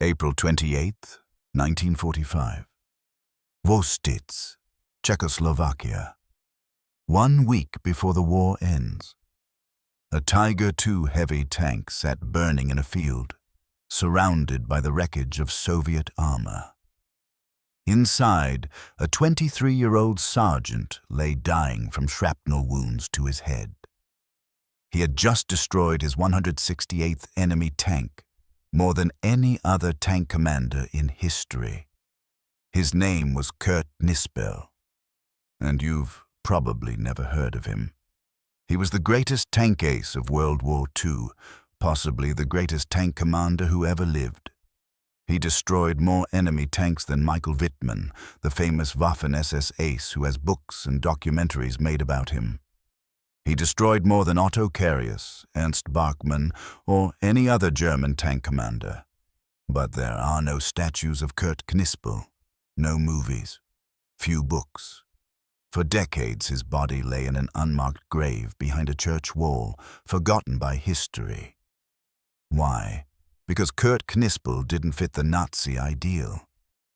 April 28th, 1945. Vostitz, Czechoslovakia. 1 week before the war ends. A Tiger II heavy tank sat burning in a field, surrounded by the wreckage of Soviet armor. Inside, a 23-year-old sergeant lay dying from shrapnel wounds to his head. He had just destroyed his 168th enemy tank, more than any other tank commander in history. His name was Kurt Knispel, and you've probably never heard of him. He was the greatest tank ace of World War II, possibly the greatest tank commander who ever lived. He destroyed more enemy tanks than Michael Wittmann, the famous Waffen-SS ace who has books and documentaries made about him. He destroyed more than Otto Carius, Ernst Bachmann, or any other German tank commander. But there are no statues of Kurt Knispel, no movies, few books. For decades his body lay in an unmarked grave behind a church wall, forgotten by history. Why? Because Kurt Knispel didn't fit the Nazi ideal.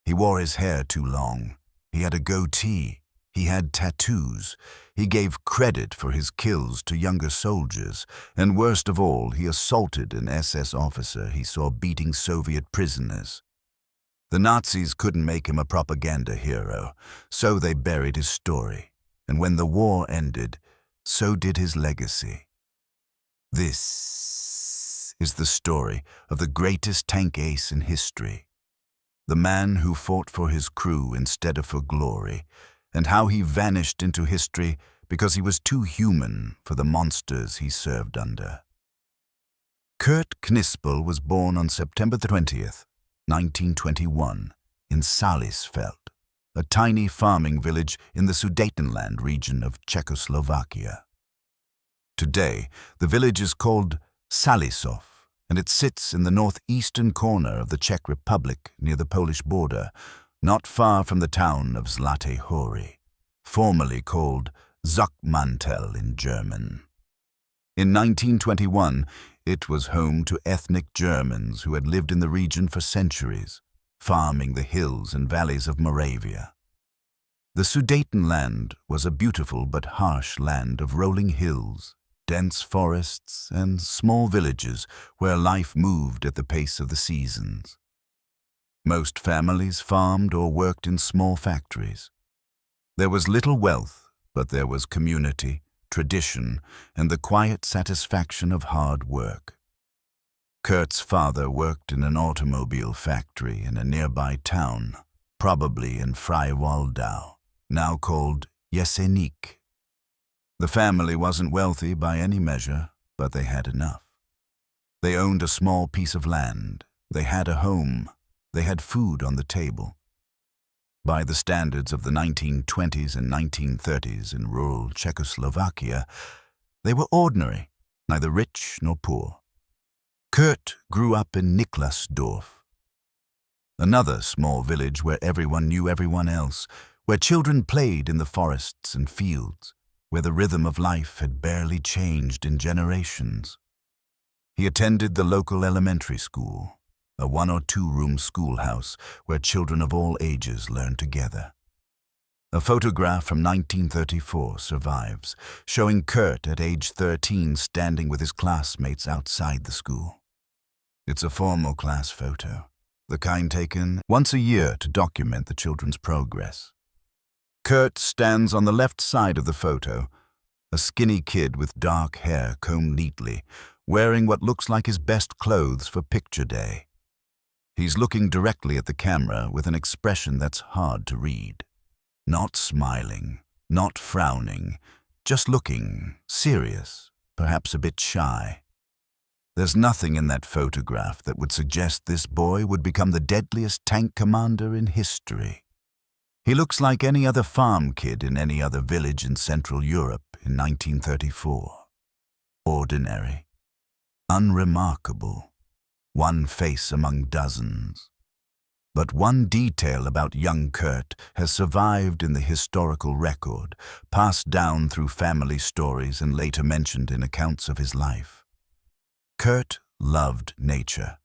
He wore his hair too long. He had a goatee. He had tattoos. He gave credit for his kills to younger soldiers, and worst of all, he assaulted an SS officer he saw beating Soviet prisoners. The Nazis couldn't make him a propaganda hero, so they buried his story, and when the war ended, so did his legacy. This is the story of the greatest tank ace in history, the man who fought for his crew instead of for glory, and how he vanished into history because he was too human for the monsters he served under. Kurt Knispel was born on September 20th, 1921, in Salisfeld, a tiny farming village in the Sudetenland region of Czechoslovakia. Today, the village is called Salisov, and it sits in the northeastern corner of the Czech Republic near the Polish border, not far from the town of Zlaté Hory, formerly called Zuckmantel in German. In 1921, it was home to ethnic Germans who had lived in the region for centuries, farming the hills and valleys of Moravia. The Sudetenland was a beautiful but harsh land of rolling hills, dense forests, and small villages where life moved at the pace of the seasons. Most families farmed or worked in small factories. There was little wealth, but there was community, tradition, and the quiet satisfaction of hard work. Kurt's father worked in an automobile factory in a nearby town, probably in Freiwaldau, now called Jeseník. The family wasn't wealthy by any measure, but they had enough. They owned a small piece of land. They had a home. They had food on the table. By the standards of the 1920s and 1930s in rural Czechoslovakia, they were ordinary, neither rich nor poor. Kurt grew up in Niklasdorf, another small village where everyone knew everyone else, where children played in the forests and fields, where the rhythm of life had barely changed in generations. He attended the local elementary school, a 1- or 2-room schoolhouse where children of all ages learned together. A photograph from 1934 survives, showing Kurt at age 13 standing with his classmates outside the school. It's a formal class photo, the kind taken once a year to document the children's progress. Kurt stands on the left side of the photo, a skinny kid with dark hair combed neatly, wearing what looks like his best clothes for picture day. He's looking directly at the camera with an expression that's hard to read. Not smiling, not frowning, just looking serious, perhaps a bit shy. There's nothing in that photograph that would suggest this boy would become the deadliest tank commander in history. He looks like any other farm kid in any other village in Central Europe in 1934. Ordinary, unremarkable. One face among dozens. But one detail about young Kurt has survived in the historical record, passed down through family stories and later mentioned in accounts of his life. Kurt loved nature.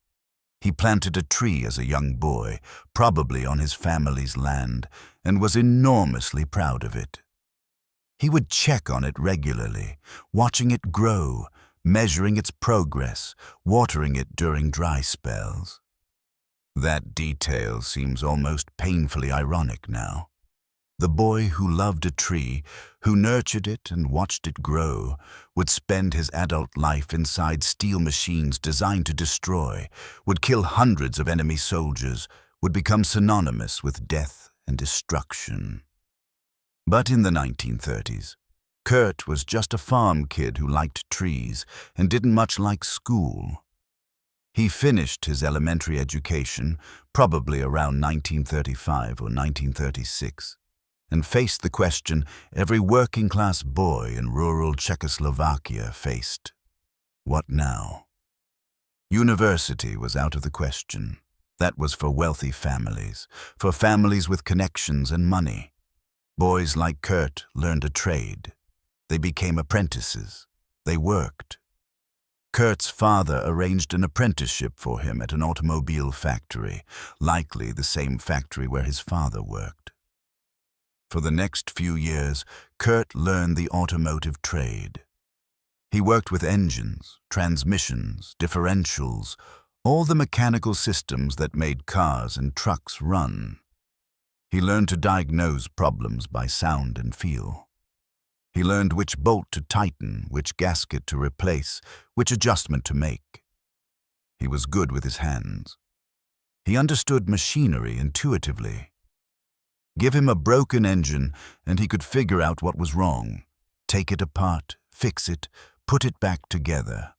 He planted a tree as a young boy, probably on his family's land, and was enormously proud of it. He would check on it regularly, watching it grow, measuring its progress, watering it during dry spells. That detail seems almost painfully ironic now. The boy who loved a tree, who nurtured it and watched it grow, would spend his adult life inside steel machines designed to destroy, would kill hundreds of enemy soldiers, would become synonymous with death and destruction. But in the 1930s, Kurt was just a farm kid who liked trees and didn't much like school. He finished his elementary education, probably around 1935 or 1936, and faced the question every working-class boy in rural Czechoslovakia faced. What now? University was out of the question. That was for wealthy families, for families with connections and money. Boys like Kurt learned a trade. They became apprentices. They worked. Kurt's father arranged an apprenticeship for him at an automobile factory, likely the same factory where his father worked. For the next few years, Kurt learned the automotive trade. He worked with engines, transmissions, differentials, all the mechanical systems that made cars and trucks run. He learned to diagnose problems by sound and feel. He learned which bolt to tighten, which gasket to replace, which adjustment to make. He was good with his hands. He understood machinery intuitively. Give him a broken engine and he could figure out what was wrong, take it apart, fix it, put it back together.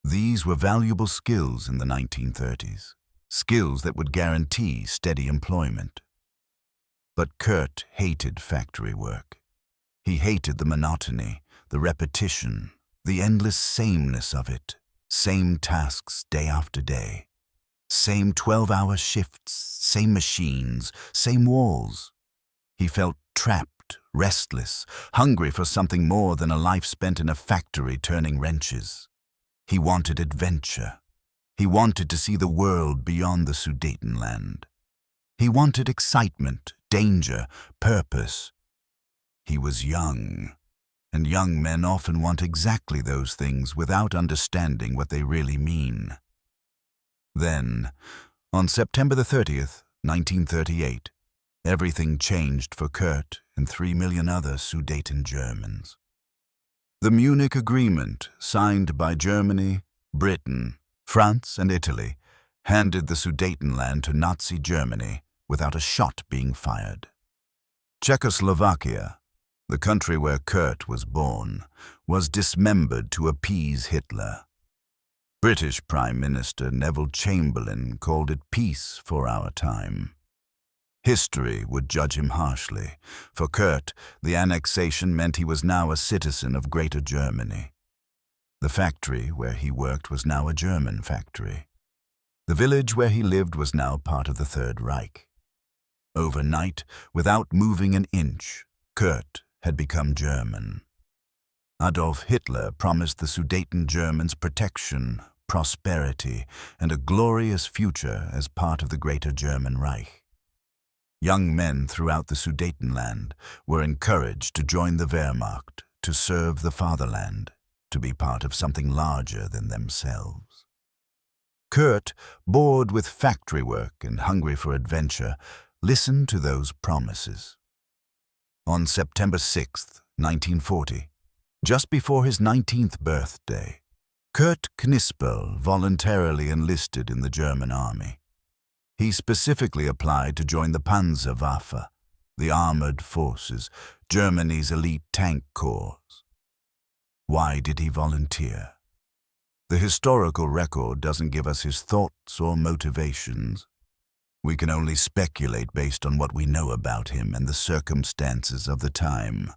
These were valuable skills in the 1930s, skills that would guarantee steady employment. But Kurt hated factory work. He hated the monotony, the repetition, the endless sameness of it, same tasks day after day. Same 12-hour shifts, same machines, same walls. He felt trapped, restless, hungry for something more than a life spent in a factory turning wrenches. He wanted adventure. He wanted to see the world beyond the Sudetenland. He wanted excitement, danger, purpose. He was young, and young men often want exactly those things without understanding what they really mean. Then, on September the 30th, 1938, everything changed for Kurt and 3 million other Sudeten Germans. The Munich Agreement, signed by Germany, Britain, France, and Italy, handed the Sudetenland to Nazi Germany without a shot being fired. Czechoslovakia, the country where Kurt was born, was dismembered to appease Hitler. British Prime Minister Neville Chamberlain called it peace for our time. History would judge him harshly. For Kurt, the annexation meant he was now a citizen of Greater Germany. The factory where he worked was now a German factory. The village where he lived was now part of the Third Reich. Overnight, without moving an inch, Kurt had become German. Adolf Hitler promised the Sudeten Germans protection, prosperity, and a glorious future as part of the Greater German Reich. Young men throughout the Sudetenland were encouraged to join the Wehrmacht, to serve the fatherland, to be part of something larger than themselves. Kurt, bored with factory work and hungry for adventure, listened to those promises. On September 6, 1940, just before his 19th birthday, Kurt Knispel voluntarily enlisted in the German army. He specifically applied to join the Panzer, the armored forces, Germany's elite tank corps. Why did he volunteer? The historical record doesn't give us his thoughts or motivations. We can only speculate based on what we know about him and the circumstances of the time.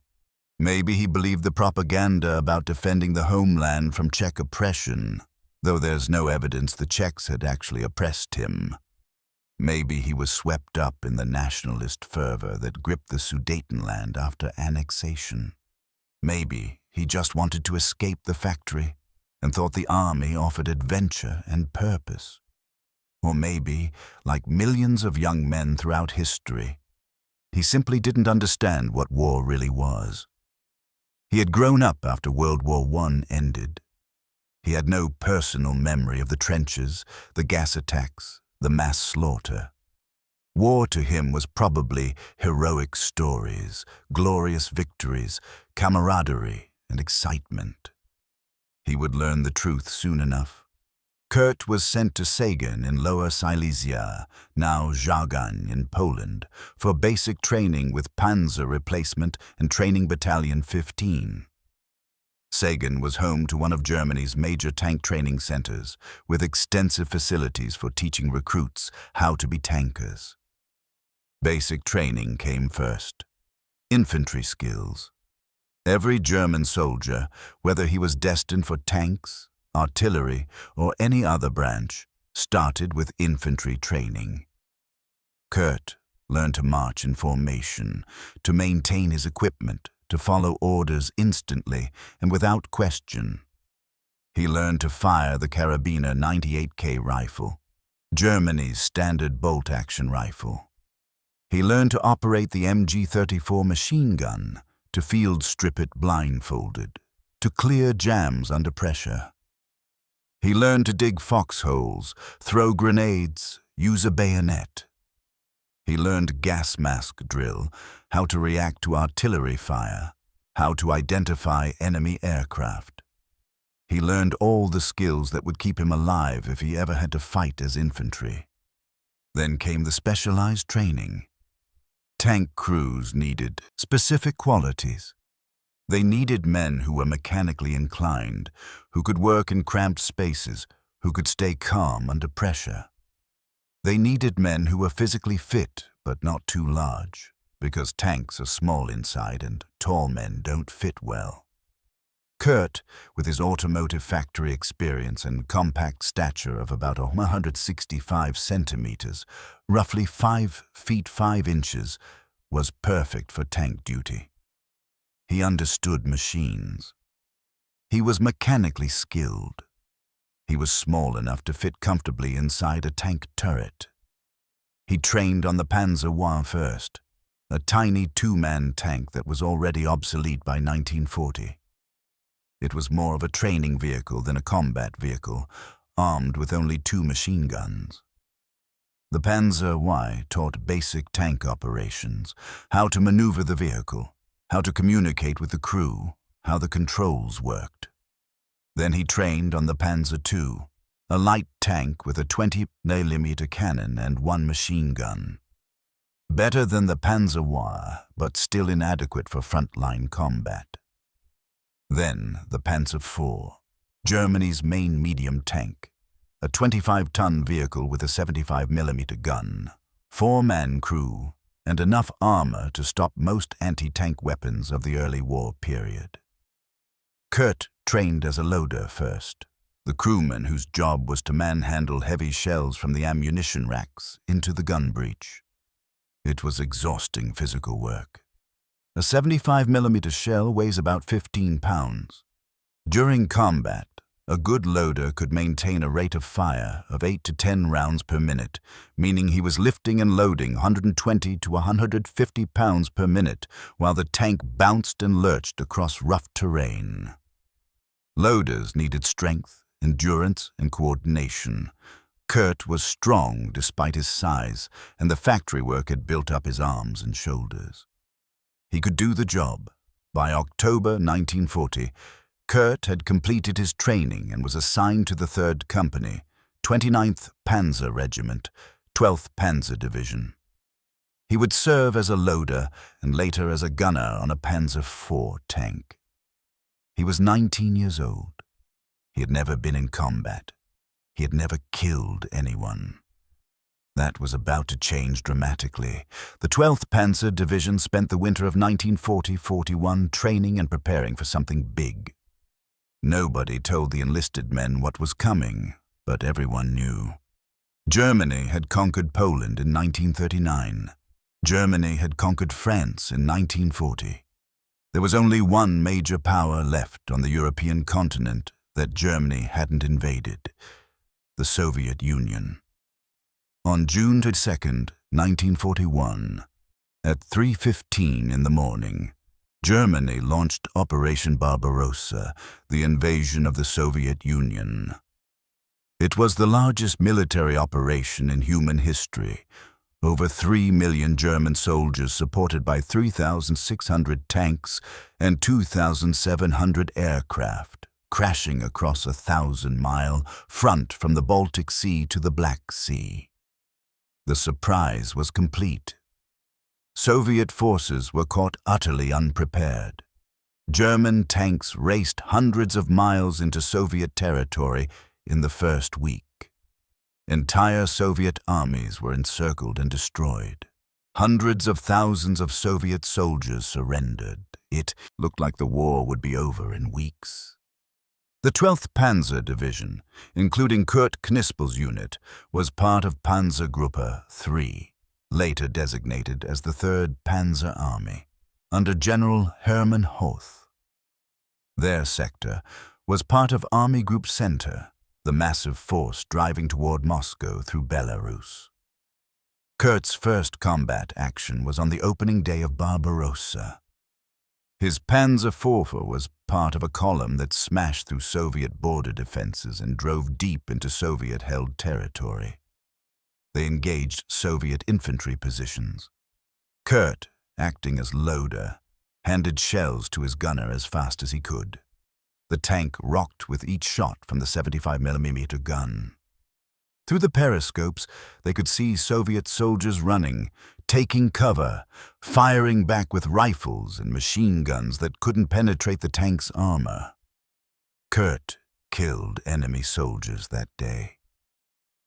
Maybe he believed the propaganda about defending the homeland from Czech oppression, though there's no evidence the Czechs had actually oppressed him. Maybe he was swept up in the nationalist fervor that gripped the Sudetenland after annexation. Maybe he just wanted to escape the factory and thought the army offered adventure and purpose. Or maybe, like millions of young men throughout history, he simply didn't understand what war really was. He had grown up after World War I ended. He had no personal memory of the trenches, the gas attacks, the mass slaughter. War to him was probably heroic stories, glorious victories, camaraderie, and excitement. He would learn the truth soon enough. Kurt was sent to Sagan in Lower Silesia, now Żagań in Poland, for basic training with Panzer replacement and Training Battalion 15. Sagan was home to one of Germany's major tank training centers, with extensive facilities for teaching recruits how to be tankers. Basic training came first. Infantry skills. Every German soldier, whether he was destined for tanks, artillery, or any other branch, started with infantry training. Kurt learned to march in formation, to maintain his equipment, to follow orders instantly and without question. He learned to fire the Karabiner 98K rifle, Germany's standard bolt-action rifle. He learned to operate the MG-34 machine gun, to field strip it blindfolded, to clear jams under pressure. He learned to dig foxholes, throw grenades, use a bayonet. He learned gas mask drill, how to react to artillery fire, how to identify enemy aircraft. He learned all the skills that would keep him alive if he ever had to fight as infantry. Then came the specialized training. Tank crews needed specific qualities. They needed men who were mechanically inclined, who could work in cramped spaces, who could stay calm under pressure. They needed men who were physically fit but not too large, because tanks are small inside and tall men don't fit well. Kurt, with his automotive factory experience and compact stature of about 165 centimeters, roughly 5 feet 5 inches, was perfect for tank duty. He understood machines. He was mechanically skilled. He was small enough to fit comfortably inside a tank turret. He trained on the Panzer WWII first, a tiny two-man tank that was already obsolete by 1940. It was more of a training vehicle than a combat vehicle, armed with only 2 machine guns. The Panzer WWII taught basic tank operations, how to maneuver the vehicle, how to communicate with the crew, how the controls worked. Then he trained on the Panzer II, a light tank with a 20mm cannon and 1 machine gun. Better than the Panzer WWII, but still inadequate for frontline combat. Then the Panzer IV, Germany's main medium tank, a 25-ton vehicle with a 75mm gun, 4-man crew, and enough armor to stop most anti-tank weapons of the early war period. Kurt trained as a loader first, the crewman whose job was to manhandle heavy shells from the ammunition racks into the gun breech. It was exhausting physical work. A 75mm shell weighs about 15 pounds. During combat, a good loader could maintain a rate of fire of 8 to 10 rounds per minute, meaning he was lifting and loading 120 to 150 pounds per minute while the tank bounced and lurched across rough terrain. Loaders needed strength, endurance, and coordination. Kurt was strong despite his size, and the factory work had built up his arms and shoulders. He could do the job. By October 1940, Kurt had completed his training and was assigned to the 3rd Company, 29th Panzer Regiment, 12th Panzer Division. He would serve as a loader and later as a gunner on a Panzer IV tank. He was 19 years old. He had never been in combat. He had never killed anyone. That was about to change dramatically. The 12th Panzer Division spent the winter of 1940-41 training and preparing for something big. Nobody told the enlisted men what was coming, but everyone knew. Germany had conquered Poland in 1939. Germany had conquered France in 1940. There was only one major power left on the European continent that Germany hadn't invaded: the Soviet Union. On June 22, 1941, at 3:15 in the morning, Germany launched Operation Barbarossa, the invasion of the Soviet Union. It was the largest military operation in human history. Over 3 million German soldiers supported by 3,600 tanks and 2,700 aircraft, crashing across a 1,000-mile front from the Baltic Sea to the Black Sea. The surprise was complete. Soviet forces were caught utterly unprepared. German tanks raced hundreds of miles into Soviet territory in the first week. Entire Soviet armies were encircled and destroyed. Hundreds of thousands of Soviet soldiers surrendered. It looked like the war would be over in weeks. The 12th Panzer Division, including Kurt Knispel's unit, was part of Panzergruppe III, later designated as the 3rd Panzer Army, under General Hermann Hoth. Their sector was part of Army Group Center, the massive force driving toward Moscow through Belarus. Kurt's first combat action was on the opening day of Barbarossa. His Panzer IV was part of a column that smashed through Soviet border defenses and drove deep into Soviet-held territory. They engaged Soviet infantry positions. Kurt, acting as loader, handed shells to his gunner as fast as he could. The tank rocked with each shot from the 75mm gun. Through the periscopes, they could see Soviet soldiers running, taking cover, firing back with rifles and machine guns that couldn't penetrate the tank's armor. Kurt killed enemy soldiers that day.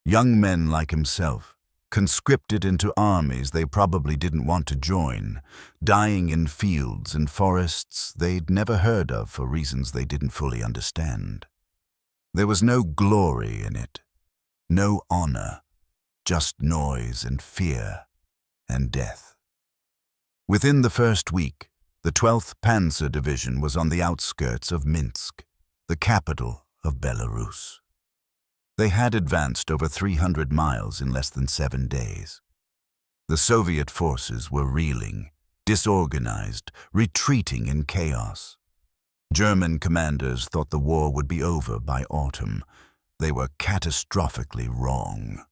Young men like himself, conscripted into armies they probably didn't want to join, dying in fields and forests they'd never heard of for reasons they didn't fully understand. There was no glory in it, no honor, just noise and fear and death. Within the first week, the 12th Panzer Division was on the outskirts of Minsk, the capital of Belarus. They had advanced over 300 miles in less than 7 days. The Soviet forces were reeling, disorganized, retreating in chaos. German commanders thought the war would be over by autumn. They were catastrophically wrong.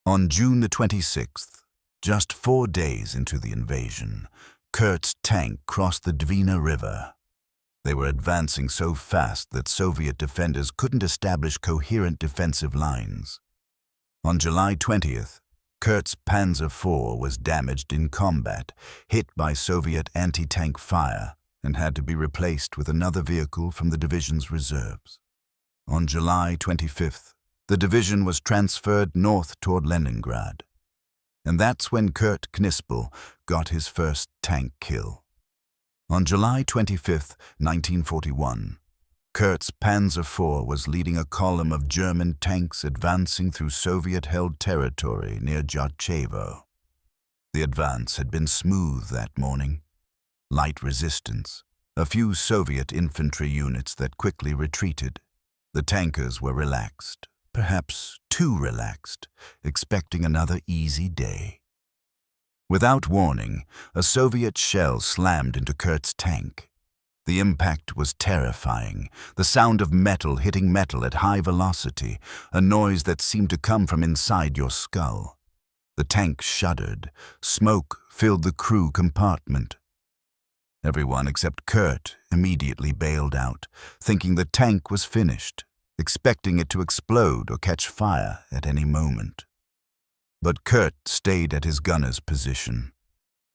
On June the 26th, just 4 days into the invasion, Kurt's tank crossed the Dwina River. They were advancing so fast that Soviet defenders couldn't establish coherent defensive lines. On July 20th, Kurt's Panzer IV was damaged in combat, hit by Soviet anti-tank fire, and had to be replaced with another vehicle from the division's reserves. On July 25th, the division was transferred north toward Leningrad. And that's when Kurt Knispel got his first tank kill. On July 25, 1941, Kurt's Panzer IV was leading a column of German tanks advancing through Soviet-held territory near Jarchevo. The advance had been smooth that morning. Light resistance, a few Soviet infantry units that quickly retreated. The tankers were relaxed, perhaps too relaxed, expecting another easy day. Without warning, a Soviet shell slammed into Kurt's tank. The impact was terrifying, the sound of metal hitting metal at high velocity, a noise that seemed to come from inside your skull. The tank shuddered. Smoke filled the crew compartment. Everyone except Kurt immediately bailed out, thinking the tank was finished, expecting it to explode or catch fire at any moment. But Kurt stayed at his gunner's position.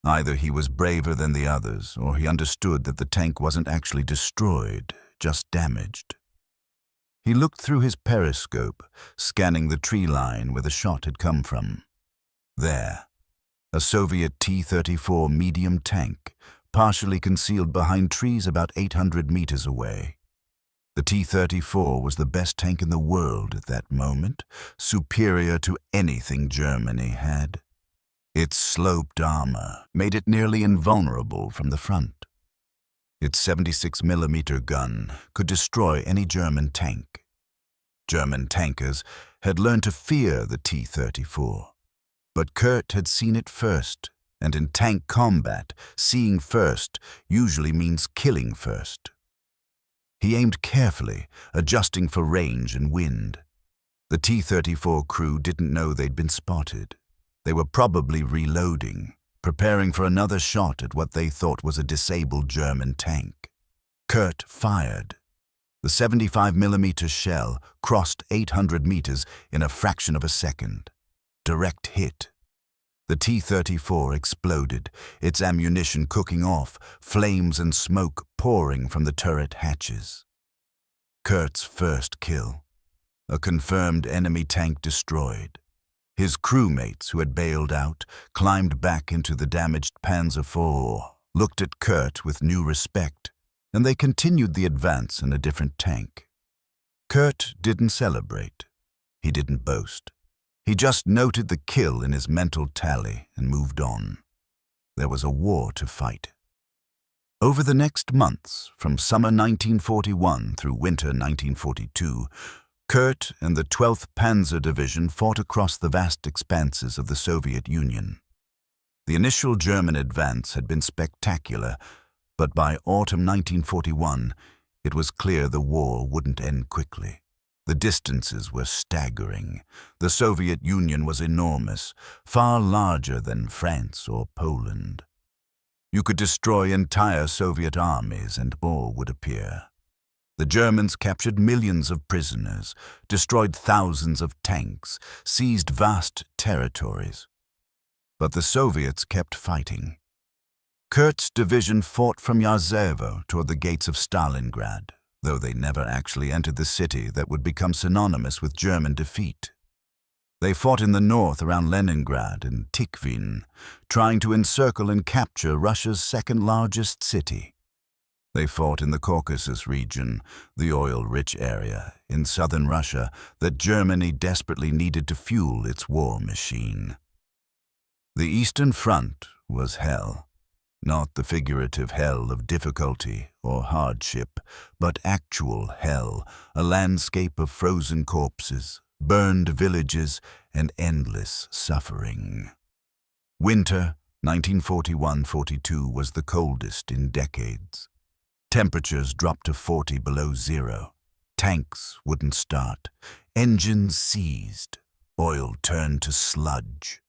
Either he was braver than the others, or he understood that the tank wasn't actually destroyed, just damaged. He looked through his periscope, scanning the tree line where the shot had come from. There, a Soviet T-34 medium tank, partially concealed behind trees about 800 meters away. The T-34 was the best tank in the world at that moment, superior to anything Germany had. Its sloped armor made it nearly invulnerable from the front. Its 76mm gun could destroy any German tank. German tankers had learned to fear the T-34. But Kurt had seen it first, and in tank combat, seeing first usually means killing first. He aimed carefully, adjusting for range and wind. The T-34 crew didn't know they'd been spotted. They were probably reloading, preparing for another shot at what they thought was a disabled German tank. Kurt fired. The 75mm shell crossed 800 meters in a fraction of a second. Direct hit. The T-34 exploded, its ammunition cooking off, flames and smoke pouring from the turret hatches. Kurt's first kill. A confirmed enemy tank destroyed. His crewmates, who had bailed out, climbed back into the damaged Panzer IV, looked at Kurt with new respect, and they continued the advance in a different tank. Kurt didn't celebrate. He didn't boast. He just noted the kill in his mental tally and moved on. There was a war to fight. Over the next months, from summer 1941 through winter 1942, Kurt and the 12th Panzer Division fought across the vast expanses of the Soviet Union. The initial German advance had been spectacular, but by autumn 1941, it was clear the war wouldn't end quickly. The distances were staggering. The Soviet Union was enormous, far larger than France or Poland. You could destroy entire Soviet armies and more would appear. The Germans captured millions of prisoners, destroyed thousands of tanks, seized vast territories. But the Soviets kept fighting. Kurt's division fought from Yarzevo toward the gates of Stalingrad, though they never actually entered the city that would become synonymous with German defeat. They fought in the north around Leningrad and Tikhvin, trying to encircle and capture Russia's second-largest city. They fought in the Caucasus region, the oil-rich area in southern Russia that Germany desperately needed to fuel its war machine. The Eastern Front was hell. Not the figurative hell of difficulty or hardship, but actual hell, a landscape of frozen corpses, burned villages, and endless suffering. Winter 1941-42 was the coldest in decades. Temperatures dropped to 40 below zero. Tanks wouldn't start. Engines seized. Oil turned to sludge.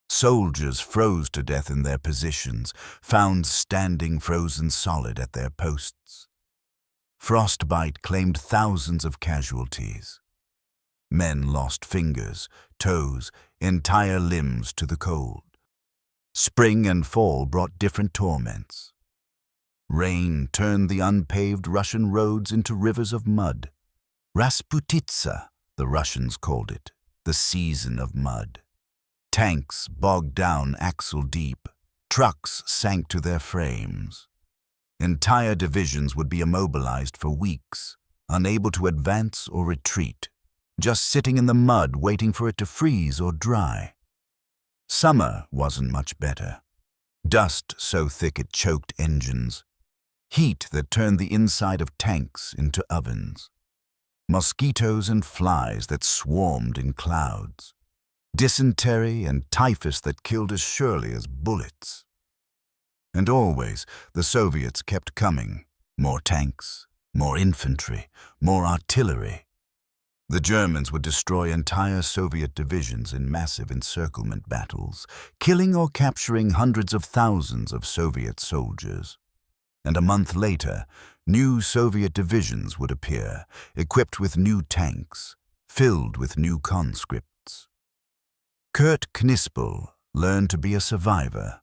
Soldiers froze to death in their positions, found standing frozen solid at their posts. Frostbite claimed thousands of casualties. Men lost fingers, toes, entire limbs to the cold. Spring and fall brought different torments. Rain turned the unpaved Russian roads into rivers of mud. Rasputitsa, the Russians called it, the season of mud. Tanks bogged down axle-deep. Trucks sank to their frames. Entire divisions would be immobilized for weeks, unable to advance or retreat, just sitting in the mud waiting for it to freeze or dry. Summer wasn't much better. Dust so thick it choked engines. Heat that turned the inside of tanks into ovens. Mosquitoes and flies that swarmed in clouds. Dysentery and typhus that killed as surely as bullets. And always, the Soviets kept coming. More tanks, more infantry, more artillery. The Germans would destroy entire Soviet divisions in massive encirclement battles, killing or capturing hundreds of thousands of Soviet soldiers. And a month later, new Soviet divisions would appear, equipped with new tanks, filled with new conscripts. Kurt Knispel learned to be a survivor.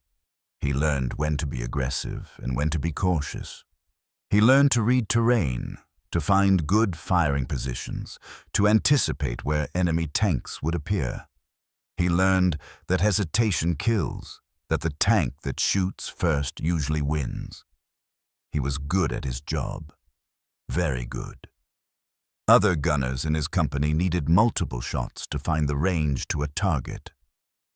He learned when to be aggressive and when to be cautious. He learned to read terrain, to find good firing positions, to anticipate where enemy tanks would appear. He learned that hesitation kills, that the tank that shoots first usually wins. He was good at his job. Very good. Other gunners in his company needed multiple shots to find the range to a target.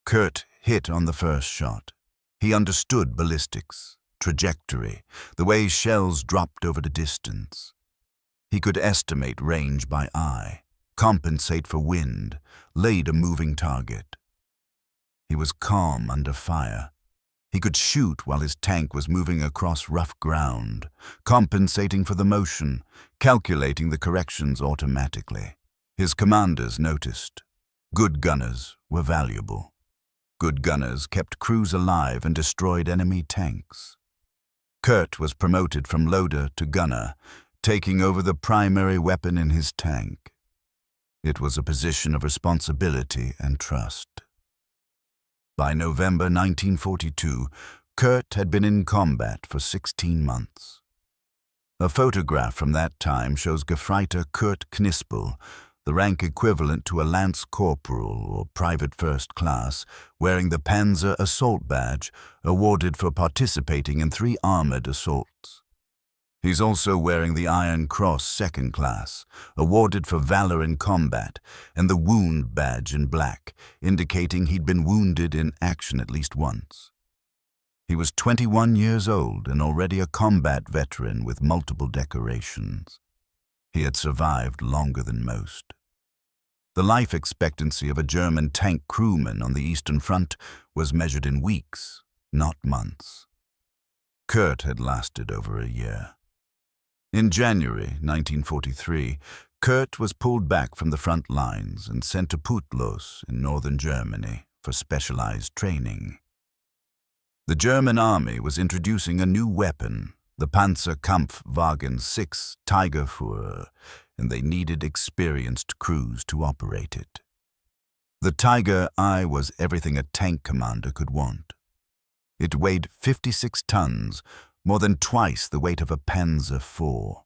Kurt hit on the first shot. He understood ballistics, trajectory, the way shells dropped over the distance. He could estimate range by eye, compensate for wind, laid a moving target. He was calm under fire. He could shoot while his tank was moving across rough ground, compensating for the motion, calculating the corrections automatically. His commanders noticed. Good gunners were valuable. Good gunners kept crews alive and destroyed enemy tanks. Kurt was promoted from loader to gunner, taking over the primary weapon in his tank. It was a position of responsibility and trust. By November 1942, Kurt had been in combat for 16 months. A photograph from that time shows Gefreiter Kurt Knispel, the rank equivalent to a lance corporal or private first class, wearing the Panzer assault badge awarded for participating in 3 armored assaults. He's also wearing the Iron Cross second class, awarded for valor in combat, and the wound badge in black, indicating he'd been wounded in action at least once. He was 21 years old and already a combat veteran with multiple decorations. He had survived longer than most. The life expectancy of a German tank crewman on the Eastern Front was measured in weeks, not months. Kurt had lasted over a year. In January 1943, Kurt was pulled back from the front lines and sent to Putlos in northern Germany for specialized training. The German army was introducing a new weapon, the Panzer Kampfwagen 6 Tigerführer, and they needed experienced crews to operate it. The Tiger I was everything a tank commander could want. It weighed 56 tons, more than twice the weight of a Panzer IV.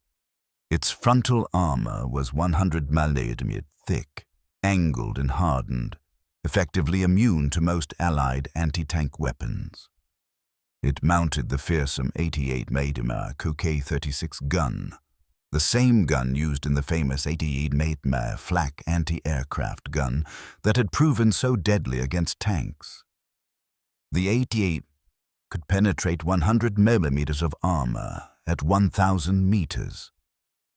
Its frontal armor was 100 mm thick, angled and hardened, effectively immune to most Allied anti-tank weapons. It mounted the fearsome 88 mm K-36 gun, the same gun used in the famous 88 mm flak anti-aircraft gun that had proven so deadly against tanks. The 88 could penetrate 100 mm of armor at 1,000 meters.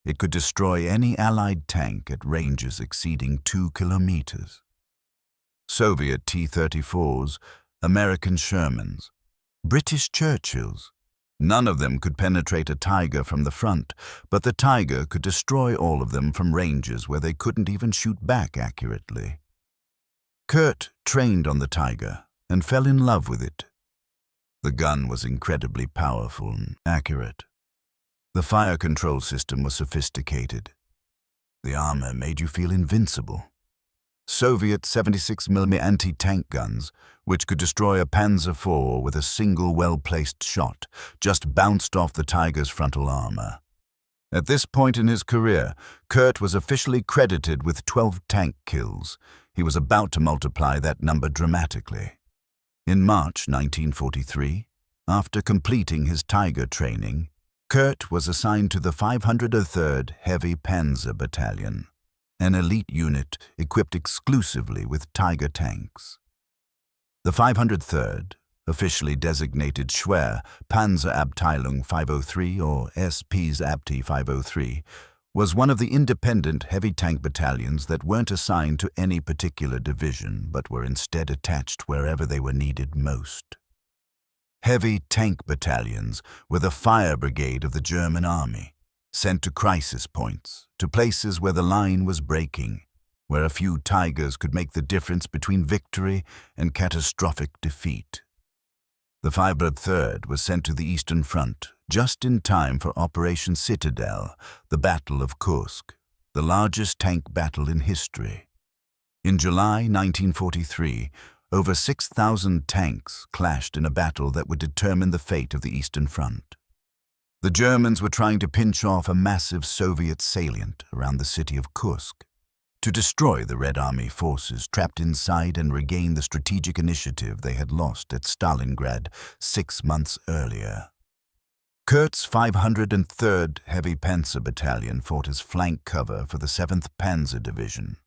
It could destroy any Allied tank at ranges exceeding 2 kilometers. Soviet T-34s, American Shermans, British Churchills. None of them could penetrate a Tiger from the front, but the Tiger could destroy all of them from ranges where they couldn't even shoot back accurately. Kurt trained on the Tiger and fell in love with it. The gun was incredibly powerful and accurate. The fire control system was sophisticated. The armor made you feel invincible. Soviet 76 mm anti-tank guns, which could destroy a Panzer IV with a single well-placed shot, just bounced off the Tiger's frontal armor. At this point in his career, Kurt was officially credited with 12 tank kills. He was about to multiply that number dramatically. In March 1943, after completing his Tiger training, Kurt was assigned to the 503rd Heavy Panzer Battalion, an elite unit equipped exclusively with Tiger tanks. The 503rd, officially designated Schwer Panzerabteilung 503 or SP's ABT 503, was one of the independent heavy tank battalions that weren't assigned to any particular division but were instead attached wherever they were needed most. Heavy tank battalions were the fire brigade of the German army, sent to crisis points, to places where the line was breaking, where a few Tigers could make the difference between victory and catastrophic defeat. The 503rd was sent to the Eastern Front just in time for Operation Citadel, the Battle of Kursk, the largest tank battle in history. In July 1943, over 6,000 tanks clashed in a battle that would determine the fate of the Eastern Front. The Germans were trying to pinch off a massive Soviet salient around the city of Kursk, to destroy the Red Army forces trapped inside and regain the strategic initiative they had lost at Stalingrad 6 months earlier. Kurt's 503rd Heavy Panzer Battalion fought as flank cover for the 7th Panzer Division,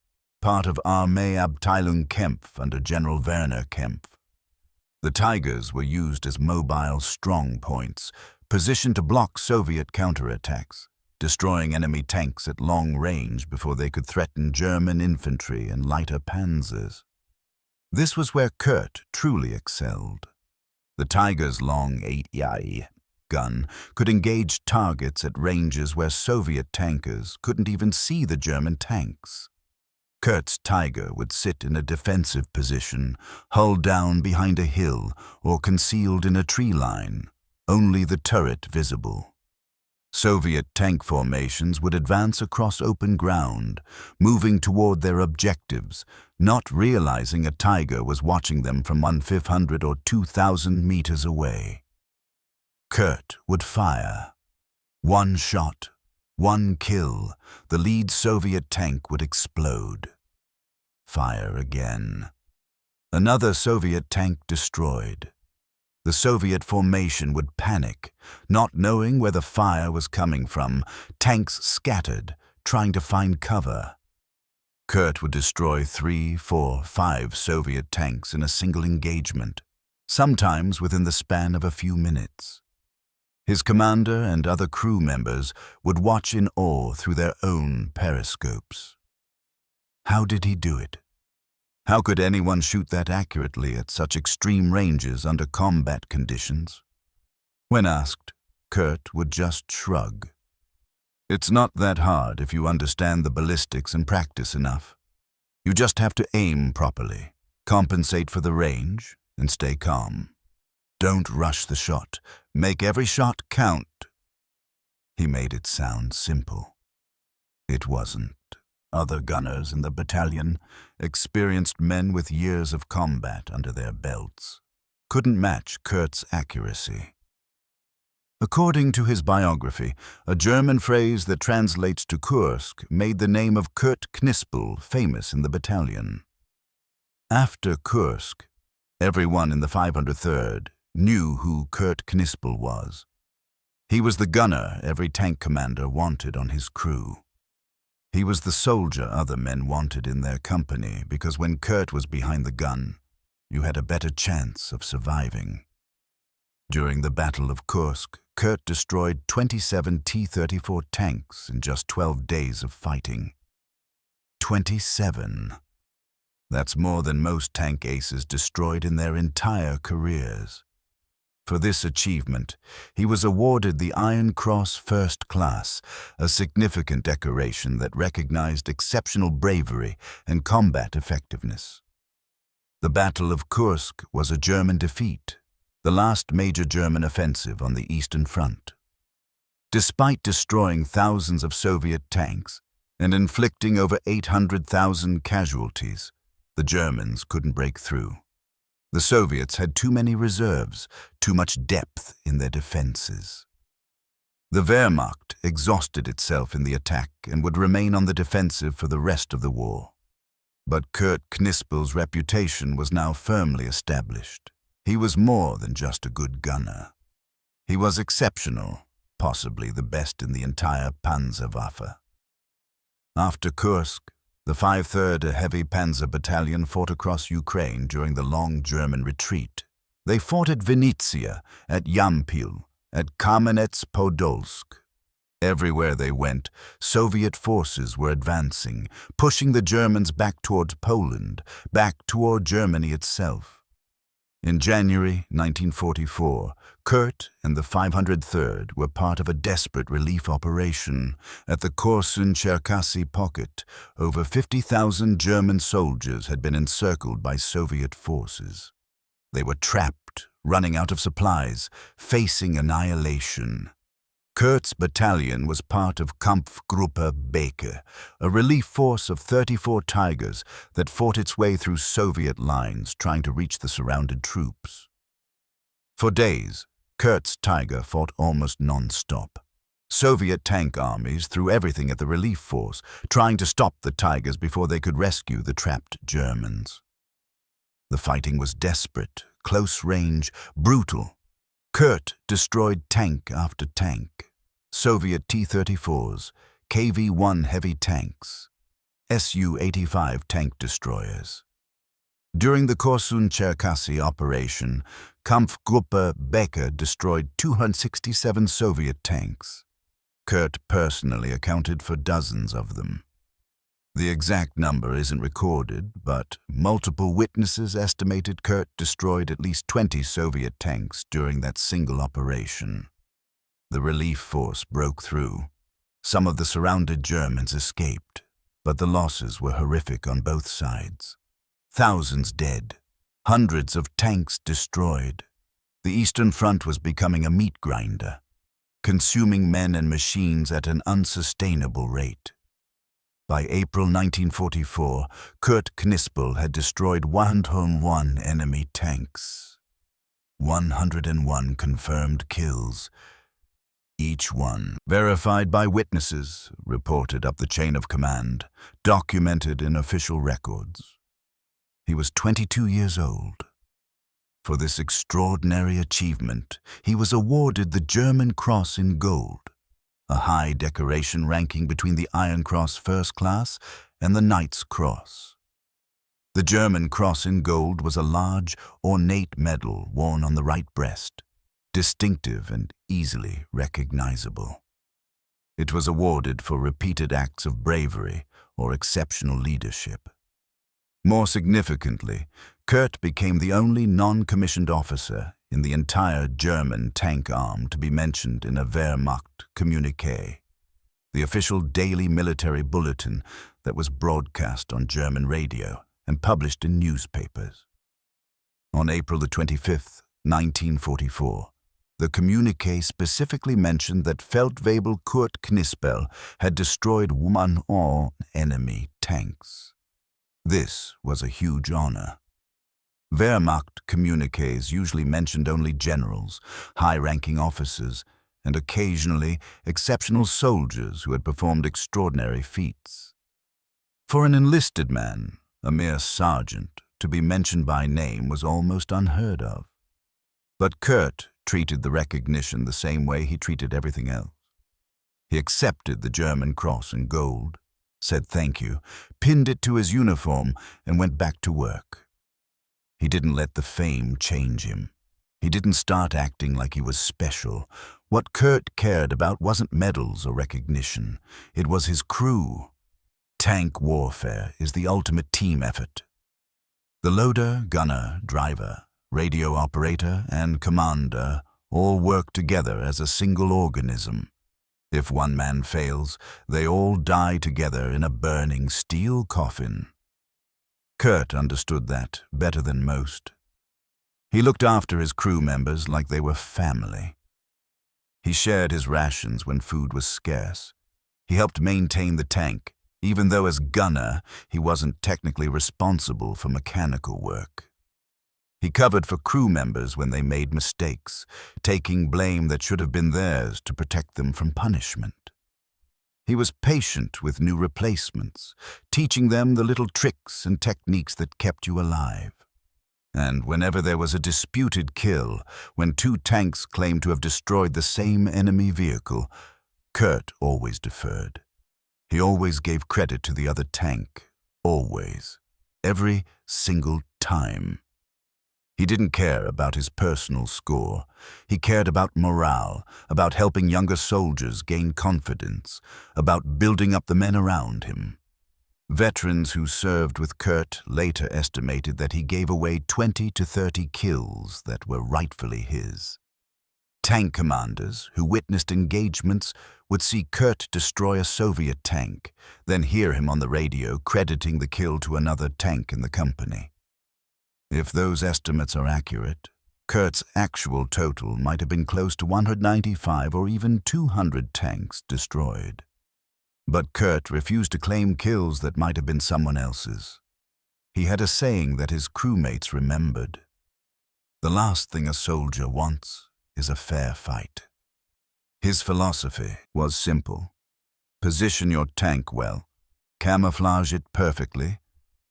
part of Armeeabteilung Kempf under General Werner Kempf. The Tigers were used as mobile strong points, positioned to block Soviet counterattacks, destroying enemy tanks at long range before they could threaten German infantry and lighter panzers. This was where Kurt truly excelled. The Tiger's long 8i gun could engage targets at ranges where Soviet tankers couldn't even see the German tanks. Kurt's Tiger would sit in a defensive position, hull down behind a hill or concealed in a tree line, only the turret visible. Soviet tank formations would advance across open ground, moving toward their objectives, not realizing a Tiger was watching them from 1,500 or 2,000 meters away. Kurt would fire. One shot, one kill, the lead Soviet tank would explode. Fire again. Another Soviet tank destroyed. The Soviet formation would panic, not knowing where the fire was coming from, tanks scattered, trying to find cover. Kurt would destroy 3, 4, 5 Soviet tanks in a single engagement, sometimes within the span of a few minutes. His commander and other crew members would watch in awe through their own periscopes. How did he do it? How could anyone shoot that accurately at such extreme ranges under combat conditions? When asked, Kurt would just shrug. It's not that hard if you understand the ballistics and practice enough. You just have to aim properly, compensate for the range, and stay calm. Don't rush the shot. Make every shot count. He made it sound simple. It wasn't. Other gunners in the battalion, experienced men with years of combat under their belts, couldn't match Kurt's accuracy. According to his biography, a German phrase that translates to Kursk made the name of Kurt Knispel famous in the battalion. After Kursk, everyone in the 503rd knew who Kurt Knispel was. He was the gunner every tank commander wanted on his crew. He was the soldier other men wanted in their company because when Kurt was behind the gun, you had a better chance of surviving. During the Battle of Kursk, Kurt destroyed 27 T-34 tanks in just 12 days of fighting. 27. That's more than most tank aces destroyed in their entire careers. For this achievement, he was awarded the Iron Cross First Class, a significant decoration that recognized exceptional bravery and combat effectiveness. The Battle of Kursk was a German defeat, the last major German offensive on the Eastern Front. Despite destroying thousands of Soviet tanks and inflicting over 800,000 casualties, the Germans couldn't break through. The Soviets had too many reserves, too much depth in their defenses. The Wehrmacht exhausted itself in the attack and would remain on the defensive for the rest of the war. But Kurt Knispel's reputation was now firmly established. He was more than just a good gunner. He was exceptional, possibly the best in the entire Panzerwaffe. After Kursk, the 5/3 Heavy Panzer Battalion fought across Ukraine during the long German retreat. They fought at Vinnytsia, at Yampil, at Kamenets-Podolsk. Everywhere they went, Soviet forces were advancing, pushing the Germans back towards Poland, back toward Germany itself. In January 1944, Kurt and the 503rd were part of a desperate relief operation. At the Korsun-Cherkasy pocket, over 50,000 German soldiers had been encircled by Soviet forces. They were trapped, running out of supplies, facing annihilation. Kurt's battalion was part of Kampfgruppe Beke, a relief force of 34 Tigers that fought its way through Soviet lines trying to reach the surrounded troops. For days, Kurt's Tiger fought almost non-stop. Soviet tank armies threw everything at the relief force, trying to stop the Tigers before they could rescue the trapped Germans. The fighting was desperate, close range, brutal. Kurt destroyed tank after tank. Soviet T-34s, KV-1 heavy tanks, Su-85 tank destroyers. During the Korsun-Cherkasy operation, Kampfgruppe Beke destroyed 267 Soviet tanks. Kurt personally accounted for dozens of them. The exact number isn't recorded, but multiple witnesses estimated Kurt destroyed at least 20 Soviet tanks during that single operation. The relief force broke through. Some of the surrounded Germans escaped, but the losses were horrific on both sides. Thousands dead, hundreds of tanks destroyed. The Eastern Front was becoming a meat grinder, consuming men and machines at an unsustainable rate. By April 1944, Kurt Knispel had destroyed 101 enemy tanks. 101 confirmed kills, each one verified by witnesses, reported up the chain of command, documented in official records. He was 22 years old. For this extraordinary achievement, he was awarded the German Cross in Gold, a high decoration ranking between the Iron Cross First Class and the Knight's Cross. The German Cross in Gold was a large, ornate medal worn on the right breast, distinctive and easily recognizable. It was awarded for repeated acts of bravery or exceptional leadership. More significantly, Kurt became the only non-commissioned officer in the entire German tank arm to be mentioned in a Wehrmacht communiqué, the official daily military bulletin that was broadcast on German radio and published in newspapers. On April 25, 1944, the communiqué specifically mentioned that Feldwebel Kurt Knispel had destroyed 101 enemy tanks. This was a huge honor. Wehrmacht communiques usually mentioned only generals, high-ranking officers, and occasionally exceptional soldiers who had performed extraordinary feats. For an enlisted man, a mere sergeant, to be mentioned by name was almost unheard of. But Kurt treated the recognition the same way he treated everything else. He accepted the German Cross in Gold, said thank you, pinned it to his uniform, and went back to work. He didn't let the fame change him. He didn't start acting like he was special. What Kurt cared about wasn't medals or recognition. It was his crew. Tank warfare is the ultimate team effort. The loader, gunner, driver, radio operator, and commander all work together as a single organism. If one man fails, they all die together in a burning steel coffin. Kurt understood that better than most. He looked after his crew members like they were family. He shared his rations when food was scarce. He helped maintain the tank, even though as gunner he wasn't technically responsible for mechanical work. He covered for crew members when they made mistakes, taking blame that should have been theirs to protect them from punishment. He was patient with new replacements, teaching them the little tricks and techniques that kept you alive. And whenever there was a disputed kill, when two tanks claimed to have destroyed the same enemy vehicle, Kurt always deferred. He always gave credit to the other tank, always, every single time. He didn't care about his personal score. He cared about morale, about helping younger soldiers gain confidence, about building up the men around him. Veterans who served with Kurt later estimated that he gave away 20 to 30 kills that were rightfully his. Tank commanders who witnessed engagements would see Kurt destroy a Soviet tank, then hear him on the radio crediting the kill to another tank in the company. If those estimates are accurate, Kurt's actual total might have been close to 195 or even 200 tanks destroyed. But Kurt refused to claim kills that might have been someone else's. He had a saying that his crewmates remembered. The last thing a soldier wants is a fair fight. His philosophy was simple. Position your tank well, camouflage it perfectly,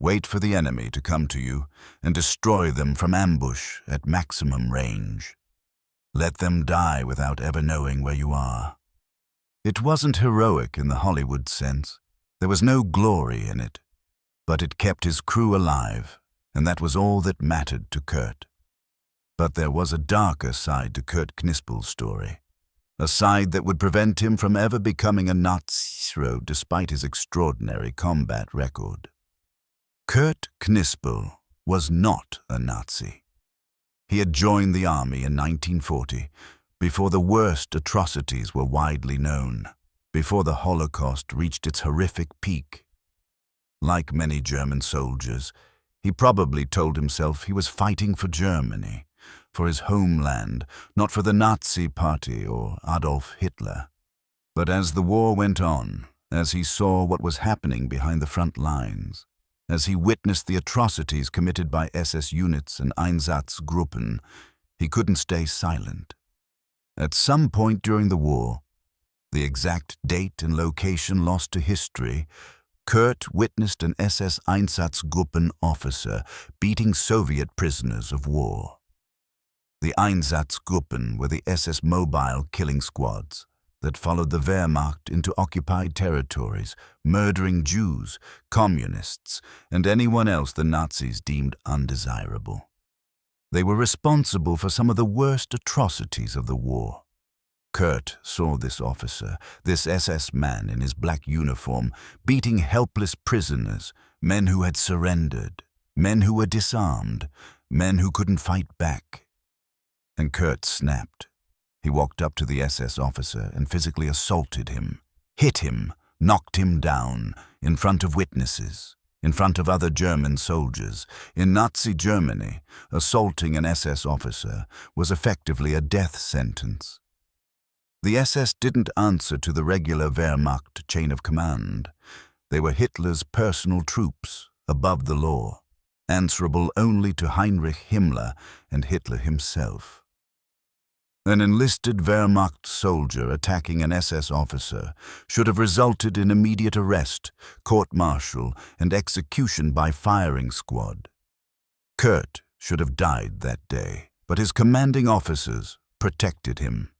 wait for the enemy to come to you, and destroy them from ambush at maximum range. Let them die without ever knowing where you are. It wasn't heroic in the Hollywood sense. There was no glory in it. But it kept his crew alive, and that was all that mattered to Kurt. But there was a darker side to Kurt Knispel's story. a side that would prevent him from ever becoming a Nazi hero despite his extraordinary combat record. Kurt Knispel was not a Nazi. He had joined the army in 1940, before the worst atrocities were widely known, before the Holocaust reached its horrific peak. Like many German soldiers, he probably told himself he was fighting for Germany, for his homeland, not for the Nazi Party or Adolf Hitler. But as the war went on, as he saw what was happening behind the front lines, as he witnessed the atrocities committed by SS units and Einsatzgruppen, he couldn't stay silent. At some point during the war, the exact date and location lost to history, Kurt witnessed an SS Einsatzgruppen officer beating Soviet prisoners of war. The Einsatzgruppen were the SS mobile killing squads that followed the Wehrmacht into occupied territories, murdering Jews, communists, and anyone else the Nazis deemed undesirable. They were responsible for some of the worst atrocities of the war. Kurt saw this officer, this SS man in his black uniform, beating helpless prisoners, men who had surrendered, men who were disarmed, men who couldn't fight back. And Kurt snapped. He walked up to the SS officer and physically assaulted him, hit him, knocked him down, in front of witnesses, in front of other German soldiers. In Nazi Germany, assaulting an SS officer was effectively a death sentence. The SS didn't answer to the regular Wehrmacht chain of command. They were Hitler's personal troops, above the law, answerable only to Heinrich Himmler and Hitler himself. An enlisted Wehrmacht soldier attacking an SS officer should have resulted in immediate arrest, court-martial, and execution by firing squad. Kurt should have died that day, but his commanding officers protected him.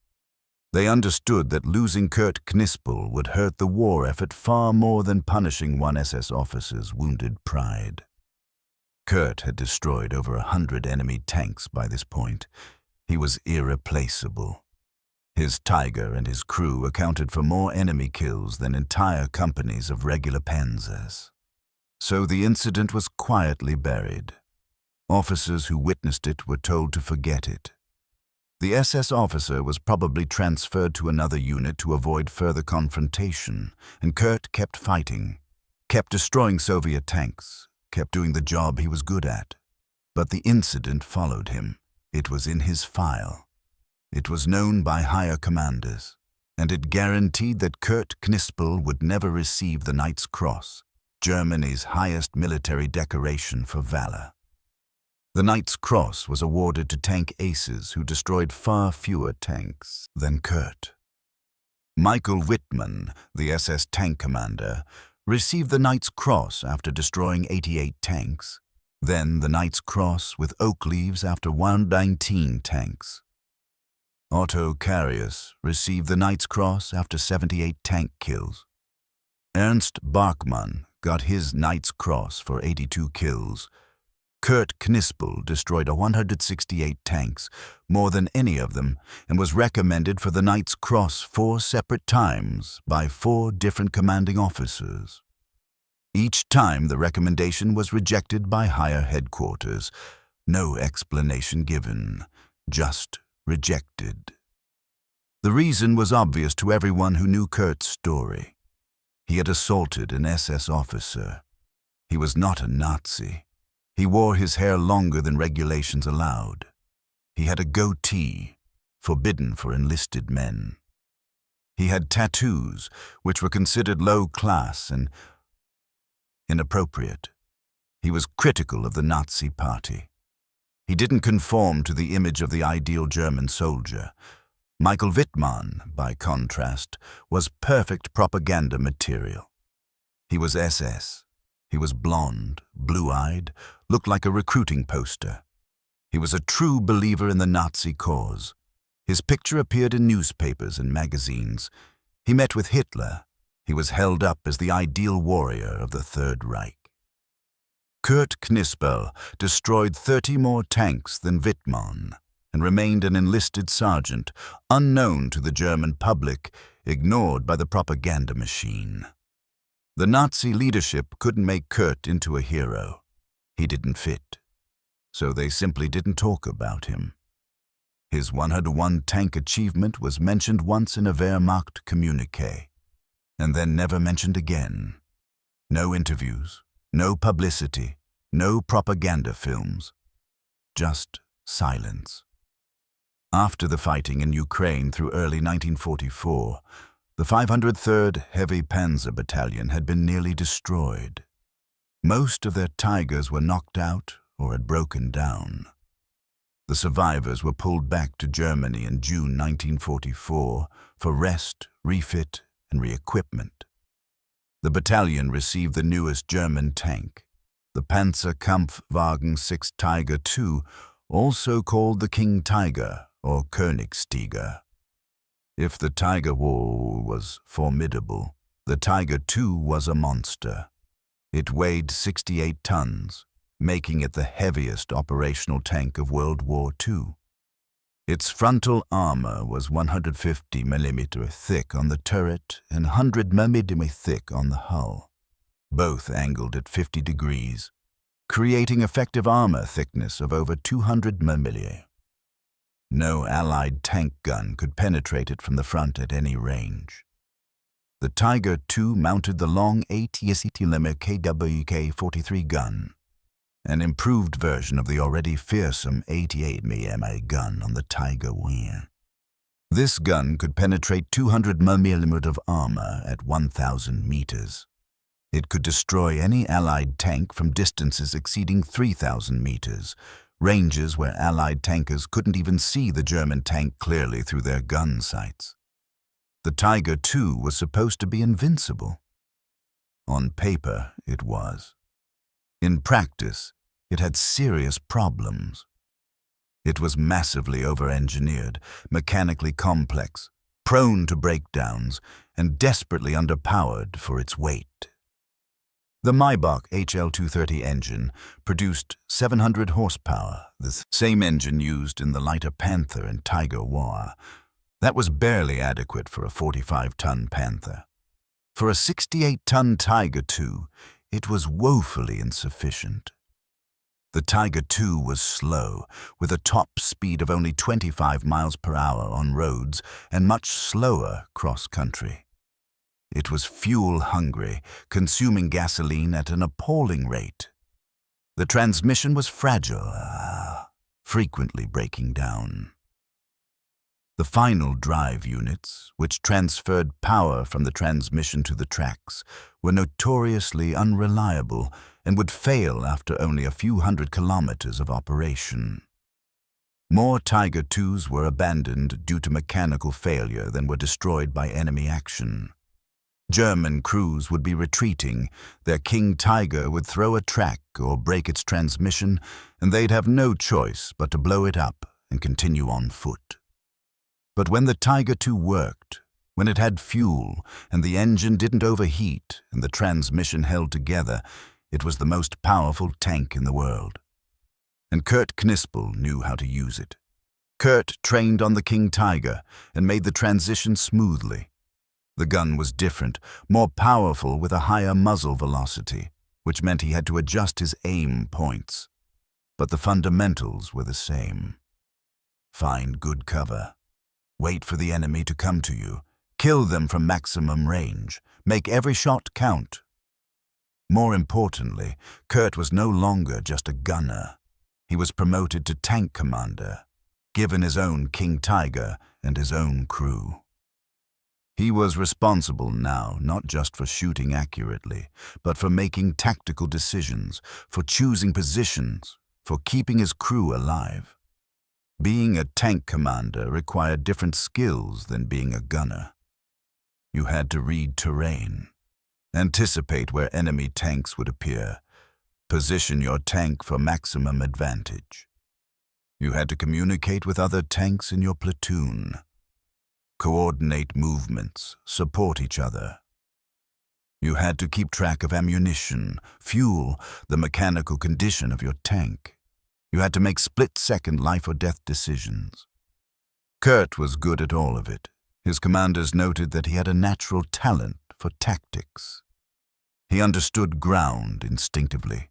They understood that losing Kurt Knispel would hurt the war effort far more than punishing one SS officer's wounded pride. Kurt had destroyed over 100 enemy tanks by this point. He was irreplaceable. His Tiger and his crew accounted for more enemy kills than entire companies of regular Panzers. So the incident was quietly buried. Officers who witnessed it were told to forget it. The SS officer was probably transferred to another unit to avoid further confrontation, and Kurt kept fighting, kept destroying Soviet tanks, kept doing the job he was good at. But the incident followed him. It was in his file. It was known by higher commanders, and it guaranteed that Kurt Knispel would never receive the Knight's Cross, Germany's highest military decoration for valor. The Knight's Cross was awarded to tank aces who destroyed far fewer tanks than Kurt. Michael Wittmann, the SS tank commander, received the Knight's Cross after destroying 88 tanks, then the Knight's Cross with oak leaves after 119 tanks. Otto Carius received the Knight's Cross after 78 tank kills. Ernst Bachmann got his Knight's Cross for 82 kills. Kurt Knispel destroyed 168 tanks, more than any of them, and was recommended for the Knight's Cross 4 separate times by 4 different commanding officers. Each time the recommendation was rejected by higher headquarters. No explanation given, just rejected. The reason was obvious to everyone who knew Kurt's story. He had assaulted an SS officer. He was not a Nazi. He wore his hair longer than regulations allowed. He had a goatee, forbidden for enlisted men. He had tattoos, which were considered low class and inappropriate. He was critical of the Nazi Party. He didn't conform to the image of the ideal German soldier. Michael Wittmann, by contrast, was perfect propaganda material. He was SS. He was blonde, blue-eyed, looked like a recruiting poster. He was a true believer in the Nazi cause. His picture appeared in newspapers and magazines. He met with Hitler. He was held up as the ideal warrior of the Third Reich. Kurt Knispel destroyed 30 more tanks than Wittmann, and remained an enlisted sergeant, unknown to the German public, ignored by the propaganda machine. The Nazi leadership couldn't make Kurt into a hero. He didn't fit. So they simply didn't talk about him. His 101 tank achievement was mentioned once in a Wehrmacht communiqué, and then never mentioned again. No interviews, no publicity, no propaganda films. Just silence. After the fighting in Ukraine through early 1944, the 503rd Heavy Panzer Battalion had been nearly destroyed. Most of their Tigers were knocked out or had broken down. The survivors were pulled back to Germany in June 1944 for rest, refit, and re-equipment. The battalion received the newest German tank, the Panzer Kampfwagen 6 Tiger II, also called the King Tiger or Königstiger. If the Tiger War was formidable, the Tiger II was a monster. It weighed 68 tons, making it the heaviest operational tank of World War II. Its frontal armor was 150 mm thick on the turret and 100 mm thick on the hull, both angled at 50 degrees, creating effective armor thickness of over 200 mm. No Allied tank gun could penetrate it from the front at any range. The Tiger II mounted the long 80mm KWK-43 gun, an improved version of the already fearsome 88mm gun on the Tiger WWII. This gun could penetrate 200 mm of armor at 1,000 meters. It could destroy any Allied tank from distances exceeding 3,000 meters, ranges where Allied tankers couldn't even see the German tank clearly through their gun sights. The Tiger II was supposed to be invincible. On paper, it was. In practice, it had serious problems. It was massively over-engineered, mechanically complex, prone to breakdowns, and desperately underpowered for its weight. The Maybach HL230 engine produced 700 horsepower, the same engine used in the lighter Panther and Tiger WWII. That was barely adequate for a 45-ton Panther. For a 68-ton Tiger II, it was woefully insufficient. The Tiger II was slow, with a top speed of only 25 miles per hour on roads and much slower cross-country. It was fuel-hungry, consuming gasoline at an appalling rate. The transmission was fragile, frequently breaking down. The final drive units, which transferred power from the transmission to the tracks, were notoriously unreliable and would fail after only a few hundred kilometers of operation. More Tiger IIs were abandoned due to mechanical failure than were destroyed by enemy action. German crews would be retreating, their King Tiger would throw a track or break its transmission, and they'd have no choice but to blow it up and continue on foot. But when the Tiger II worked, when it had fuel and the engine didn't overheat and the transmission held together, it was the most powerful tank in the world. And Kurt Knispel knew how to use it. Kurt trained on the King Tiger and made the transition smoothly. The gun was different, more powerful with a higher muzzle velocity, which meant he had to adjust his aim points. But the fundamentals were the same. Find good cover. Wait for the enemy to come to you. Kill them from maximum range. Make every shot count. More importantly, Kurt was no longer just a gunner. He was promoted to tank commander, given his own King Tiger and his own crew. He was responsible now not just for shooting accurately, but for making tactical decisions, for choosing positions, for keeping his crew alive. Being a tank commander required different skills than being a gunner. You had to read terrain, anticipate where enemy tanks would appear, position your tank for maximum advantage. You had to communicate with other tanks in your platoon, coordinate movements, support each other. You had to keep track of ammunition, fuel, the mechanical condition of your tank. You had to make split-second life-or-death decisions. Kurt was good at all of it. His commanders noted that he had a natural talent for tactics. He understood ground instinctively.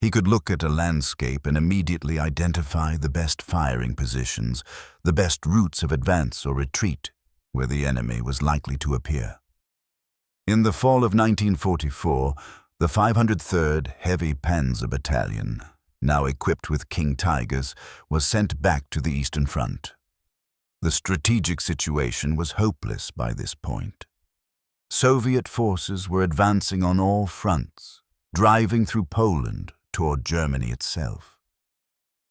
He could look at a landscape and immediately identify the best firing positions, the best routes of advance or retreat where the enemy was likely to appear. In the fall of 1944, the 503rd Heavy Panzer Battalion, now equipped with King Tigers, was sent back to the Eastern Front. The strategic situation was hopeless by this point. Soviet forces were advancing on all fronts, driving through Poland toward Germany itself.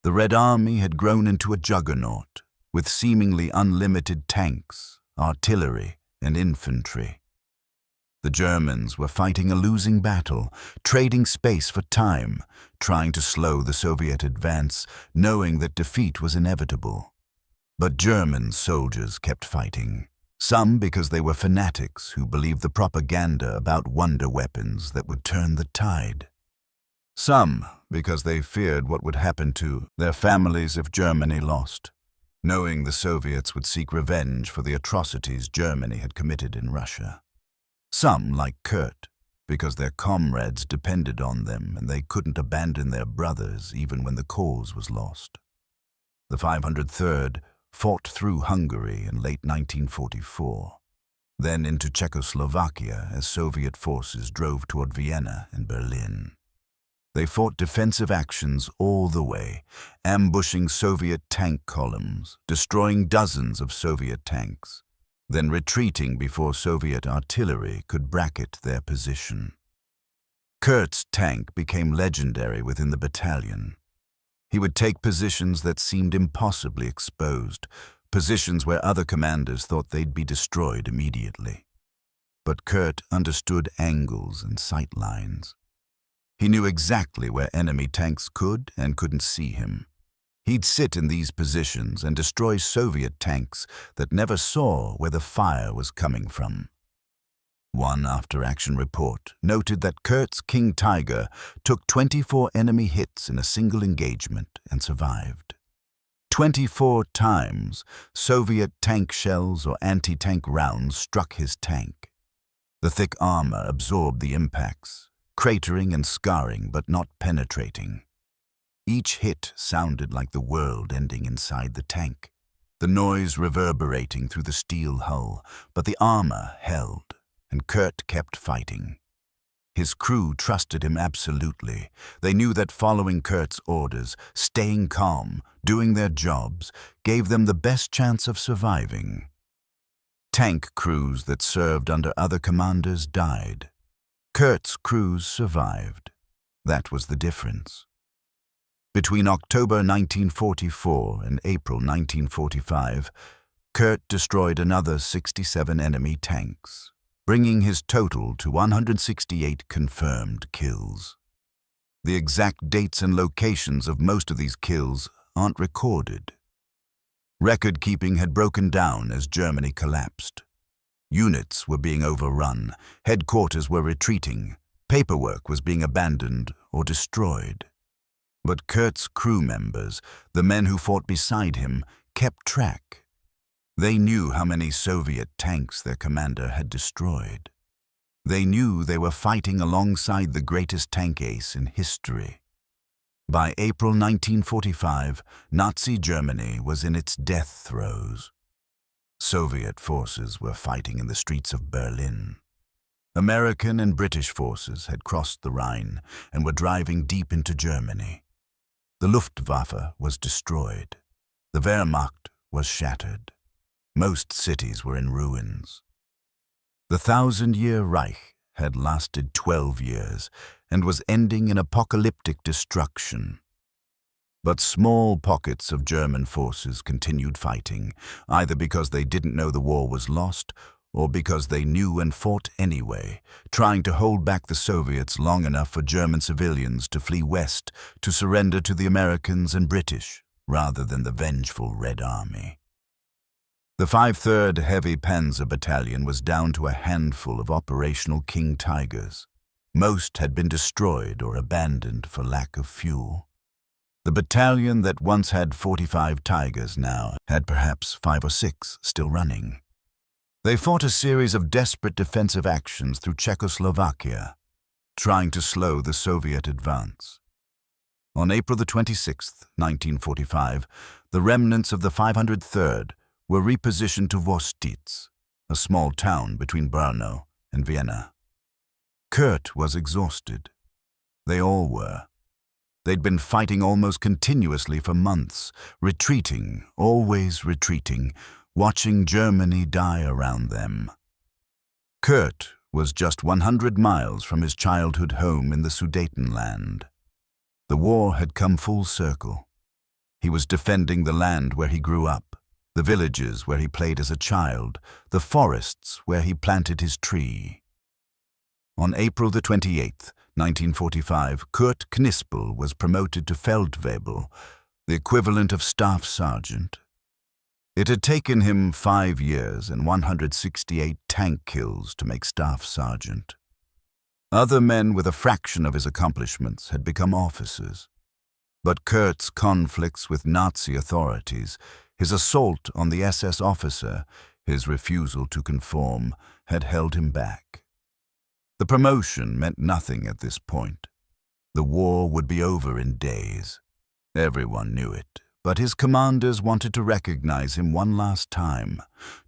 The Red Army had grown into a juggernaut, with seemingly unlimited tanks, artillery, and infantry. The Germans were fighting a losing battle, trading space for time, trying to slow the Soviet advance, knowing that defeat was inevitable. But German soldiers kept fighting, some because they were fanatics who believed the propaganda about wonder weapons that would turn the tide. Some because they feared what would happen to their families if Germany lost, knowing the Soviets would seek revenge for the atrocities Germany had committed in Russia. Some, like Kurt, because their comrades depended on them and they couldn't abandon their brothers even when the cause was lost. The 503rd fought through Hungary in late 1944, then into Czechoslovakia as Soviet forces drove toward Vienna and Berlin. They fought defensive actions all the way, ambushing Soviet tank columns, destroying dozens of Soviet tanks, then retreating before Soviet artillery could bracket their position. Kurt's tank became legendary within the battalion. He would take positions that seemed impossibly exposed, positions where other commanders thought they'd be destroyed immediately. But Kurt understood angles and sight lines. He knew exactly where enemy tanks could and couldn't see him. He'd sit in these positions and destroy Soviet tanks that never saw where the fire was coming from. One after-action report noted that Kurt's King Tiger took 24 enemy hits in a single engagement and survived. 24 times, Soviet tank shells or anti-tank rounds struck his tank. The thick armor absorbed the impacts, cratering and scarring but not penetrating. Each hit sounded like the world ending inside the tank, the noise reverberating through the steel hull, but the armor held, and Kurt kept fighting. His crew trusted him absolutely. They knew that following Kurt's orders, staying calm, doing their jobs, gave them the best chance of surviving. Tank crews that served under other commanders died. Kurt's crews survived. That was the difference. Between October 1944 and April 1945, Kurt destroyed another 67 enemy tanks, bringing his total to 168 confirmed kills. The exact dates and locations of most of these kills aren't recorded. Record-keeping had broken down as Germany collapsed. Units were being overrun, headquarters were retreating, paperwork was being abandoned or destroyed. But Kurt's crew members, the men who fought beside him, kept track. They knew how many Soviet tanks their commander had destroyed. They knew they were fighting alongside the greatest tank ace in history. By April 1945, Nazi Germany was in its death throes. Soviet forces were fighting in the streets of Berlin. American and British forces had crossed the Rhine and were driving deep into Germany. The Luftwaffe was destroyed. The Wehrmacht was shattered. Most cities were in ruins. The 1,000-year Reich had lasted 12 years and was ending in apocalyptic destruction. But small pockets of German forces continued fighting, either because they didn't know the war was lost or because they knew and fought anyway, trying to hold back the Soviets long enough for German civilians to flee west to surrender to the Americans and British, rather than the vengeful Red Army. The 503rd Heavy Panzer Battalion was down to a handful of operational King Tigers. Most had been destroyed or abandoned for lack of fuel. The battalion that once had 45 Tigers now had perhaps 5 or 6 still running. They fought a series of desperate defensive actions through Czechoslovakia, trying to slow the Soviet advance. On April the 26th, 1945, the remnants of the 503rd were repositioned to Vostitz, a small town between Brno and Vienna. Kurt was exhausted. They all were. They'd been fighting almost continuously for months, retreating, always retreating, watching Germany die around them. Kurt was just 100 miles from his childhood home in the Sudetenland. The war had come full circle. He was defending the land where he grew up, the villages where he played as a child, the forests where he planted his tree. On April the 28th, 1945, Kurt Knispel was promoted to Feldwebel, the equivalent of staff sergeant. It had taken him 5 years and 168 tank kills to make staff sergeant. Other men with a fraction of his accomplishments had become officers. But Kurt's conflicts with Nazi authorities, his assault on the SS officer, his refusal to conform, had held him back. The promotion meant nothing at this point. The war would be over in days. Everyone knew it, but his commanders wanted to recognize him one last time,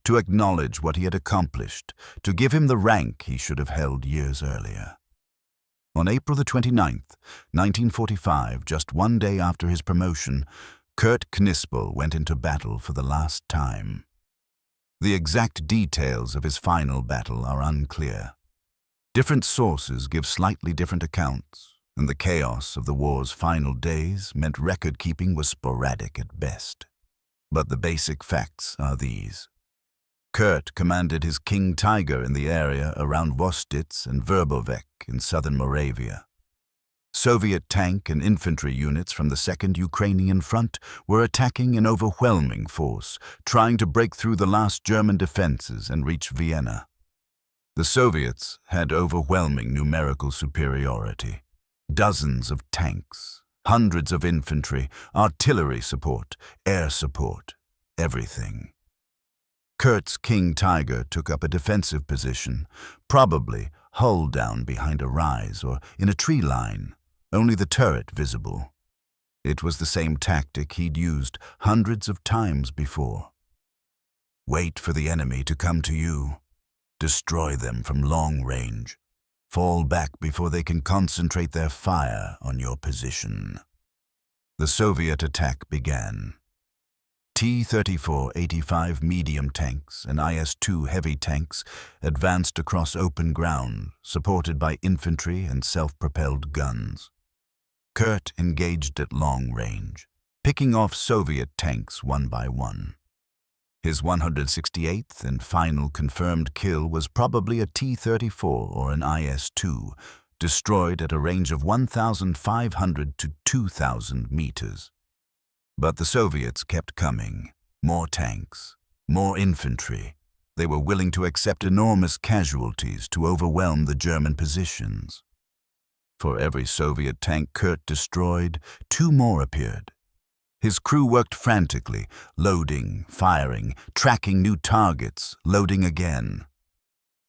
to acknowledge what he had accomplished, to give him the rank he should have held years earlier. On April the 29th, 1945, just one day after his promotion, Kurt Knispel went into battle for the last time. The exact details of his final battle are unclear. Different sources give slightly different accounts, and the chaos of the war's final days meant record-keeping was sporadic at best. But the basic facts are these. Kurt commanded his King Tiger in the area around Vostitz and Verbovec in southern Moravia. Soviet tank and infantry units from the Second Ukrainian Front were attacking in overwhelming force, trying to break through the last German defenses and reach Vienna. The Soviets had overwhelming numerical superiority. Dozens of tanks, hundreds of infantry, artillery support, air support, everything. Kurt's King Tiger took up a defensive position, probably hull down behind a rise or in a tree line, only the turret visible. It was the same tactic he'd used hundreds of times before. Wait for the enemy to come to you. Destroy them from long range. Fall back before they can concentrate their fire on your position. The Soviet attack began. T-34-85 medium tanks and IS-2 heavy tanks advanced across open ground, supported by infantry and self-propelled guns. Kurt engaged at long range, picking off Soviet tanks one by one. His 168th and final confirmed kill was probably a T-34 or an IS-2, destroyed at a range of 1,500 to 2,000 meters. But the Soviets kept coming. More tanks, more infantry. They were willing to accept enormous casualties to overwhelm the German positions. For every Soviet tank Kurt destroyed, 2 more appeared. His crew worked frantically, loading, firing, tracking new targets, loading again.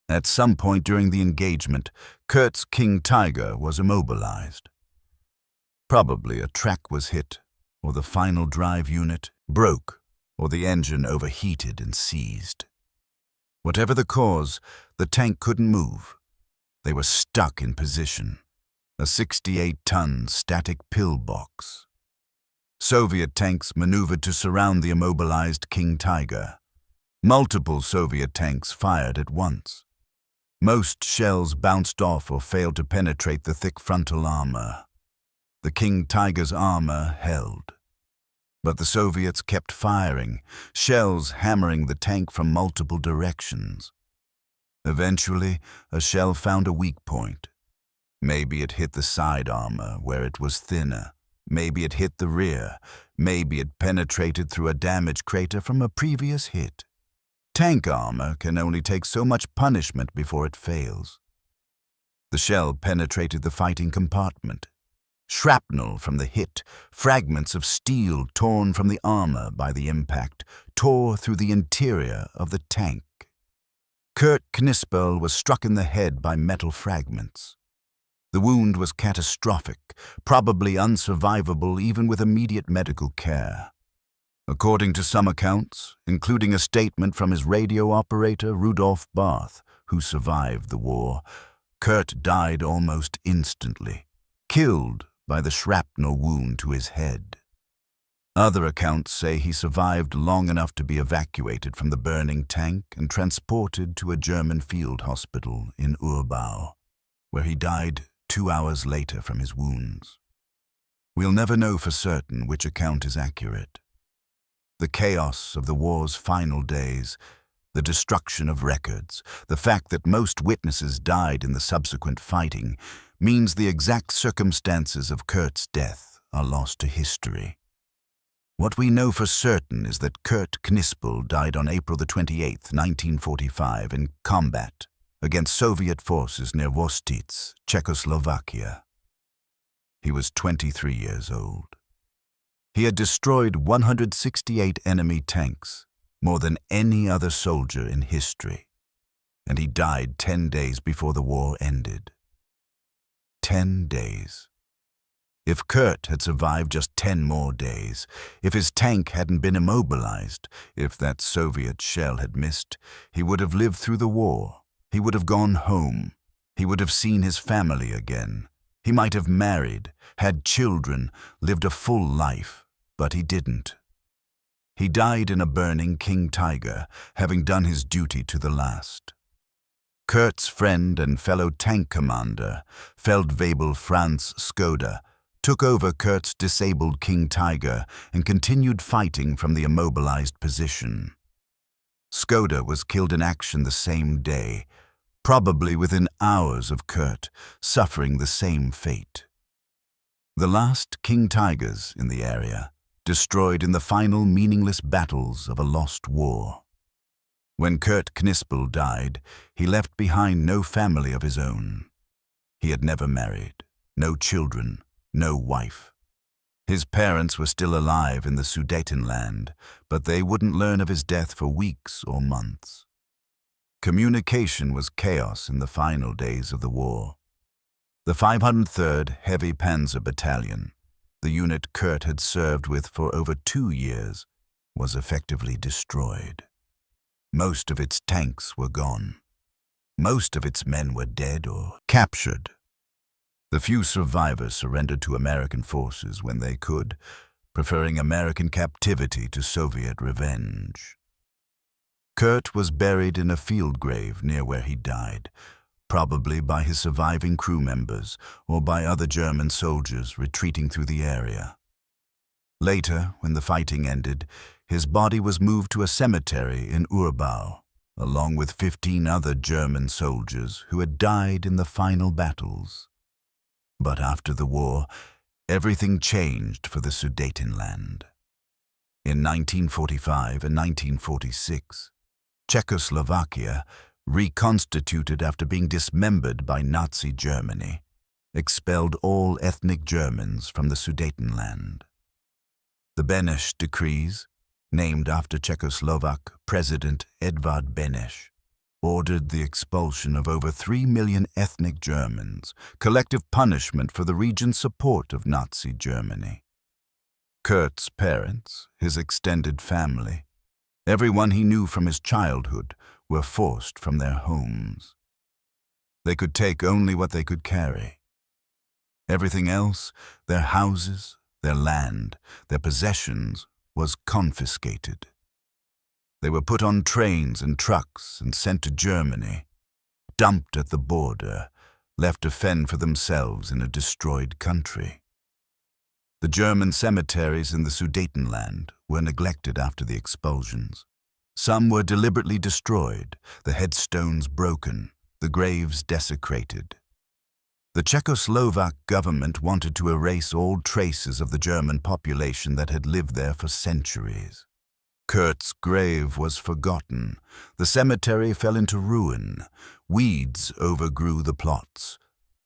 At some point during the engagement, Kurt's King Tiger was immobilized. Probably a track was hit, or the final drive unit broke, or the engine overheated and seized. Whatever the cause, the tank couldn't move. They were stuck in position, a 68-ton static pillbox. Soviet tanks maneuvered to surround the immobilized King Tiger. Multiple Soviet tanks fired at once. Most shells bounced off or failed to penetrate the thick frontal armor. The King Tiger's armor held. But the Soviets kept firing, shells hammering the tank from multiple directions. Eventually, a shell found a weak point. Maybe it hit the side armor where it was thinner. Maybe it hit the rear. Maybe it penetrated through a damaged crater from a previous hit. Tank armor can only take so much punishment before it fails. The shell penetrated the fighting compartment. Shrapnel from the hit, fragments of steel torn from the armor by the impact, tore through the interior of the tank. Kurt Knispel was struck in the head by metal fragments. The wound was catastrophic, probably unsurvivable even with immediate medical care. According to some accounts, including a statement from his radio operator Rudolf Barth, who survived the war, Kurt died almost instantly, killed by the shrapnel wound to his head. Other accounts say he survived long enough to be evacuated from the burning tank and transported to a German field hospital in Urbau, where he died 2 hours later from his wounds. We'll never know for certain which account is accurate. The chaos of the war's final days, the destruction of records, the fact that most witnesses died in the subsequent fighting, means the exact circumstances of Kurt's death are lost to history. What we know for certain is that Kurt Knispel died on April 28, 1945, in combat against Soviet forces near Vostitz, Czechoslovakia. He was 23 years old. He had destroyed 168 enemy tanks, more than any other soldier in history, and he died 10 days before the war ended. 10 days. If Kurt had survived just 10 more days, if his tank hadn't been immobilized, if that Soviet shell had missed, he would have lived through the war. He would have gone home. He would have seen his family again. He might have married, had children, lived a full life, but he didn't. He died in a burning King Tiger, having done his duty to the last. Kurt's friend and fellow tank commander, Feldwebel Franz Skoda, took over Kurt's disabled King Tiger and continued fighting from the immobilized position. Skoda was killed in action the same day, probably within hours of Kurt, suffering the same fate. The last King Tigers in the area, destroyed in the final meaningless battles of a lost war. When Kurt Knispel died, he left behind no family of his own. He had never married, no children, no wife. His parents were still alive in the Sudetenland, but they wouldn't learn of his death for weeks or months. Communication was chaos in the final days of the war. The 503rd Heavy Panzer Battalion, the unit Kurt had served with for over 2 years, was effectively destroyed. Most of its tanks were gone. Most of its men were dead or captured. The few survivors surrendered to American forces when they could, preferring American captivity to Soviet revenge. Kurt was buried in a field grave near where he died, probably by his surviving crew members or by other German soldiers retreating through the area. Later, when the fighting ended, his body was moved to a cemetery in Urbau, along with 15 other German soldiers who had died in the final battles. But after the war, everything changed for the Sudetenland. In 1945 and 1946, Czechoslovakia, reconstituted after being dismembered by Nazi Germany, expelled all ethnic Germans from the Sudetenland. The Beneš decrees, named after Czechoslovak President Edvard Beneš, ordered the expulsion of over 3 million ethnic Germans, collective punishment for the region's support of Nazi Germany. Kurt's parents, his extended family, everyone he knew from his childhood, were forced from their homes. They could take only what they could carry. Everything else, their houses, their land, their possessions, was confiscated. They were put on trains and trucks and sent to Germany, dumped at the border, left to fend for themselves in a destroyed country. The German cemeteries in the Sudetenland were neglected after the expulsions. Some were deliberately destroyed, the headstones broken, the graves desecrated. The Czechoslovak government wanted to erase all traces of the German population that had lived there for centuries. Kurt's grave was forgotten. The cemetery fell into ruin. Weeds overgrew the plots.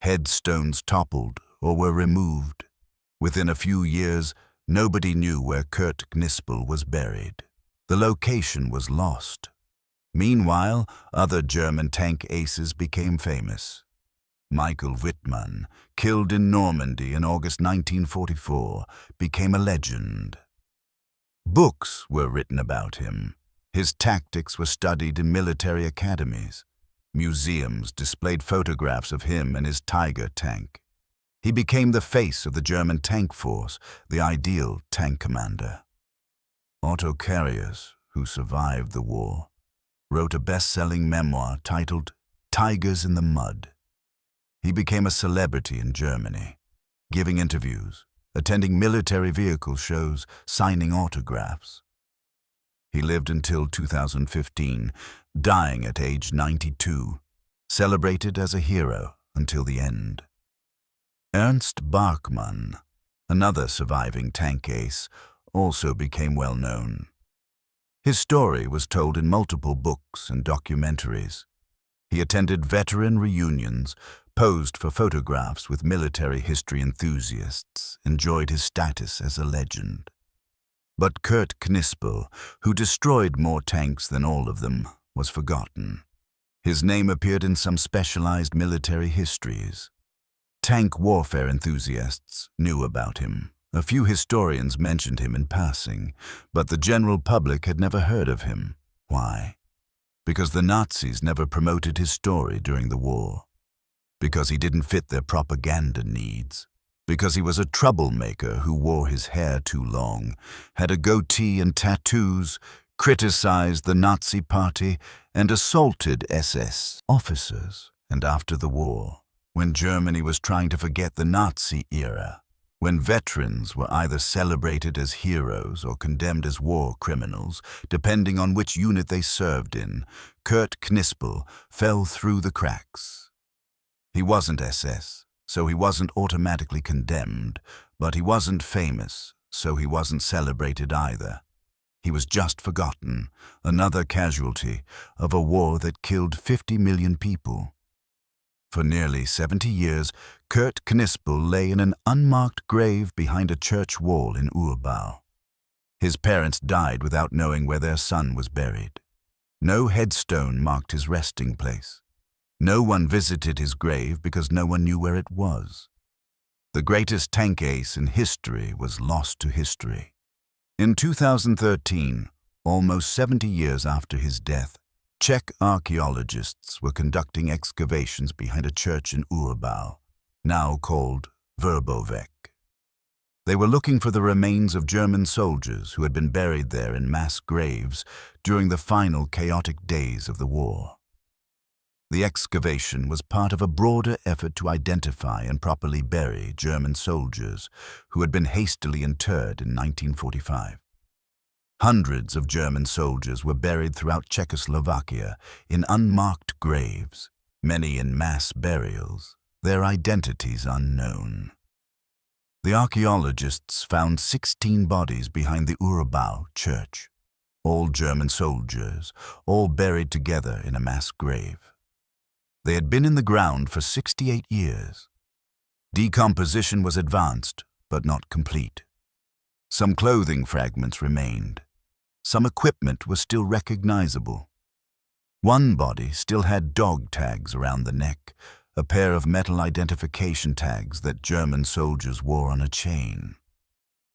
Headstones toppled or were removed. Within a few years, nobody knew where Kurt Knispel was buried. The location was lost. Meanwhile, other German tank aces became famous. Michael Wittmann, killed in Normandy in August 1944, became a legend. Books were written about him. His tactics were studied in military academies. Museums displayed photographs of him and his Tiger tank. He became the face of the German tank force, the ideal tank commander. Otto Carriers, who survived the war, wrote a best-selling memoir titled Tigers in the Mud. He became a celebrity in Germany, giving interviews, attending military vehicle shows, signing autographs. He lived until 2015, dying at age 92, celebrated as a hero until the end. Ernst Bachmann, another surviving tank ace, also became well known. His story was told in multiple books and documentaries. He attended veteran reunions, posed for photographs with military history enthusiasts, enjoyed his status as a legend. But Kurt Knispel, who destroyed more tanks than all of them, was forgotten. His name appeared in some specialized military histories. Tank warfare enthusiasts knew about him. A few historians mentioned him in passing, but the general public had never heard of him. Why? Because the Nazis never promoted his story during the war. Because he didn't fit their propaganda needs. Because he was a troublemaker who wore his hair too long, had a goatee and tattoos, criticized the Nazi Party, and assaulted SS officers. And after the war, when Germany was trying to forget the Nazi era, when veterans were either celebrated as heroes or condemned as war criminals, depending on which unit they served in, Kurt Knispel fell through the cracks. He wasn't SS, so he wasn't automatically condemned, but he wasn't famous, so he wasn't celebrated either. He was just forgotten, another casualty of a war that killed 50 million people. For nearly 70 years, Kurt Knispel lay in an unmarked grave behind a church wall in Urbau. His parents died without knowing where their son was buried. No headstone marked his resting place. No one visited his grave because no one knew where it was. The greatest tank ace in history was lost to history. In 2013, almost 70 years after his death, Czech archaeologists were conducting excavations behind a church in Urbau, now called WWII. They were looking for the remains of German soldiers who had been buried there in mass graves during the final chaotic days of the war. The excavation was part of a broader effort to identify and properly bury German soldiers who had been hastily interred in 1945. Hundreds of German soldiers were buried throughout Czechoslovakia in unmarked graves, many in mass burials, their identities unknown. The archaeologists found 16 bodies behind the Urbau church, all German soldiers, all buried together in a mass grave. They had been in the ground for 68 years. Decomposition was advanced, but not complete. Some clothing fragments remained. Some equipment was still recognizable. One body still had dog tags around the neck, a pair of metal identification tags that German soldiers wore on a chain.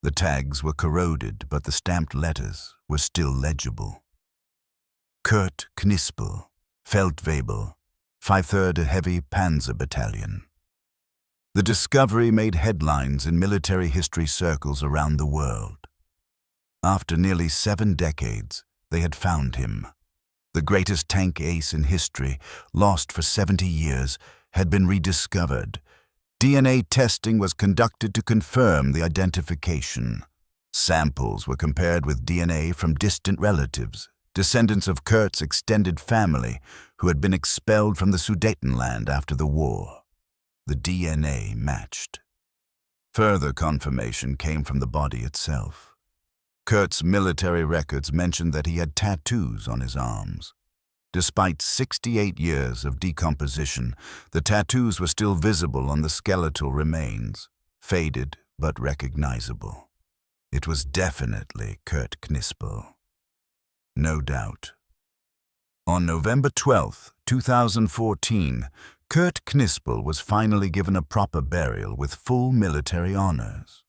The tags were corroded, but the stamped letters were still legible. Kurt Knispel, Feldwebel, 5th Heavy Panzer Battalion. The discovery made headlines in military history circles around the world. After nearly 7 decades, they had found him. The greatest tank ace in history, lost for 70 years, had been rediscovered. DNA testing was conducted to confirm the identification. Samples were compared with DNA from distant relatives, descendants of Kurt's extended family who had been expelled from the Sudetenland after the war. The DNA matched. Further confirmation came from the body itself. Kurt's military records mentioned that he had tattoos on his arms. Despite 68 years of decomposition, the tattoos were still visible on the skeletal remains, faded but recognizable. It was definitely Kurt Knispel. No doubt. On November 12, 2014, Kurt Knispel was finally given a proper burial with full military honors.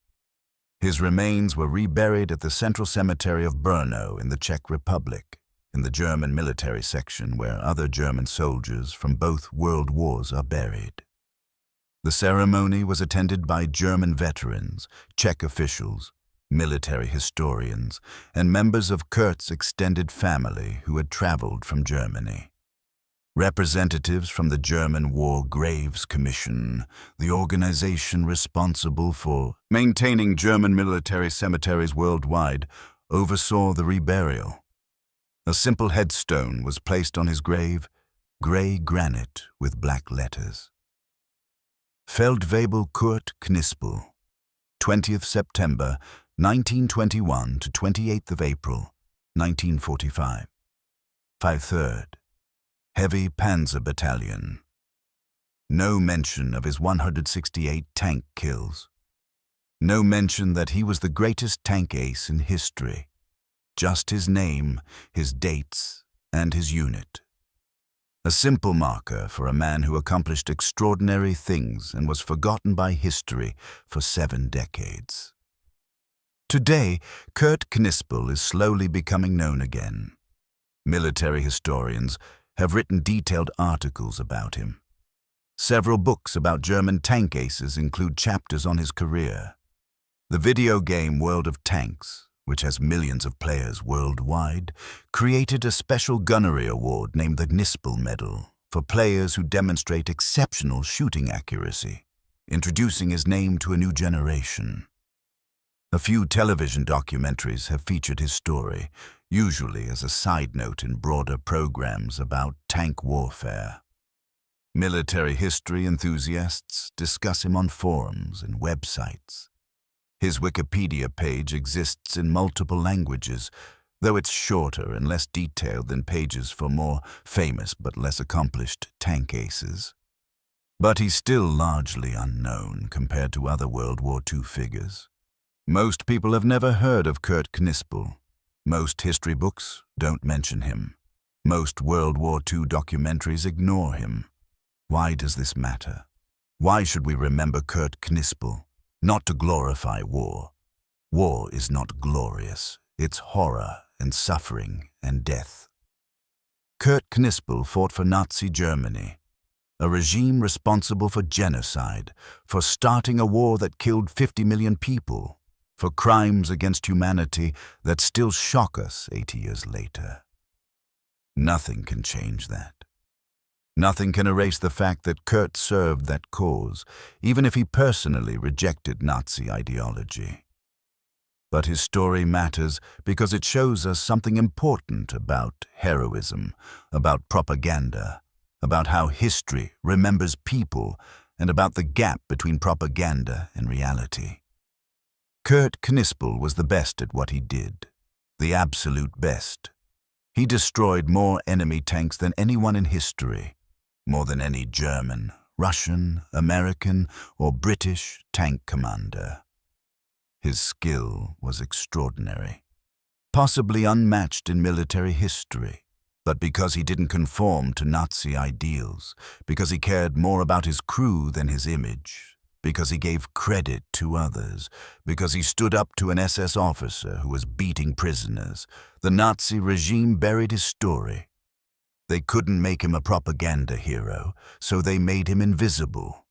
His remains were reburied at the Central Cemetery of Brno in the Czech Republic, in the German military section where other German soldiers from both world wars are buried. The ceremony was attended by German veterans, Czech officials, military historians, and members of Kurt's extended family who had traveled from Germany. Representatives from the German War Graves Commission, the organization responsible for maintaining German military cemeteries worldwide, oversaw the reburial. A simple headstone was placed on his grave, gray granite with black letters. Feldwebel Kurt Knispel, 20th September 1921 to 28th of April 1945. 5/3. Heavy Panzer Battalion. No mention of his 168 tank kills. No mention that he was the greatest tank ace in history. Just his name, his dates, and his unit. A simple marker for a man who accomplished extraordinary things and was forgotten by history for 7 decades. Today, Kurt Knispel is slowly becoming known again. Military historians have written detailed articles about him. Several books about German tank aces include chapters on his career. The video game World of Tanks, which has millions of players worldwide, created a special gunnery award named the Knispel Medal for players who demonstrate exceptional shooting accuracy, introducing his name to a new generation. A few television documentaries have featured his story, usually as a side note in broader programs about tank warfare. Military history enthusiasts discuss him on forums and websites. His Wikipedia page exists in multiple languages, though it's shorter and less detailed than pages for more famous but less accomplished tank aces. But he's still largely unknown compared to other World War II figures. Most people have never heard of Kurt Knispel. Most history books don't mention him. Most World War II documentaries ignore him. Why does this matter? Why should we remember Kurt Knispel? Not to glorify war. War is not glorious. It's horror and suffering and death. Kurt Knispel fought for Nazi Germany, a regime responsible for genocide, for starting a war that killed 50 million people, for crimes against humanity that still shock us 80 years later. Nothing can change that. Nothing can erase the fact that Kurt served that cause, even if he personally rejected Nazi ideology. But his story matters because it shows us something important about heroism, about propaganda, about how history remembers people, and about the gap between propaganda and reality. Kurt Knispel was the best at what he did, the absolute best. He destroyed more enemy tanks than anyone in history, more than any German, Russian, American, or British tank commander. His skill was extraordinary, possibly unmatched in military history, but because he didn't conform to Nazi ideals, because he cared more about his crew than his image, because he gave credit to others, because he stood up to an SS officer who was beating prisoners, the Nazi regime buried his story. They couldn't make him a propaganda hero, so they made him invisible.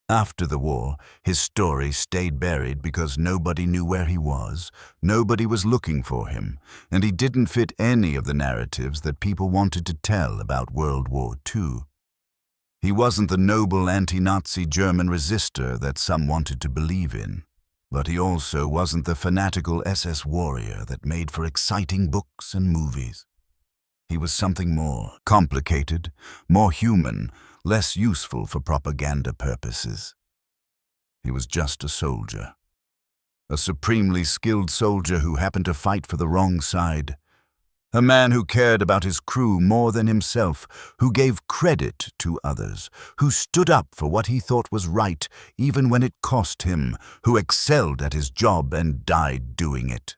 After the war, his story stayed buried because nobody knew where he was, nobody was looking for him, and he didn't fit any of the narratives that people wanted to tell about World War II. He wasn't the noble anti-Nazi German resistor that some wanted to believe in, but he also wasn't the fanatical SS warrior that made for exciting books and movies. He was something more complicated, more human, less useful for propaganda purposes. He was just a soldier. A supremely skilled soldier who happened to fight for the wrong side, A man who cared about his crew more than himself, who gave credit to others, who stood up for what he thought was right, even when it cost him, who excelled at his job and died doing it.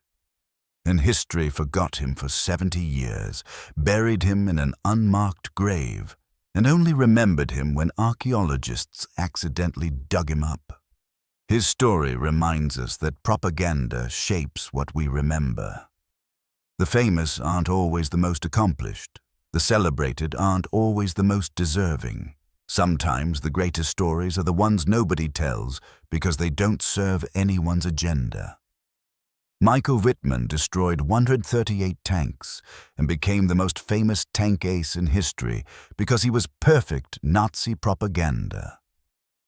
And history forgot him for 70 years, buried him in an unmarked grave, and only remembered him when archaeologists accidentally dug him up. His story reminds us that propaganda shapes what we remember. The famous aren't always the most accomplished. The celebrated aren't always the most deserving. Sometimes the greatest stories are the ones nobody tells because they don't serve anyone's agenda. Michael Wittmann destroyed 138 tanks and became the most famous tank ace in history because he was perfect Nazi propaganda.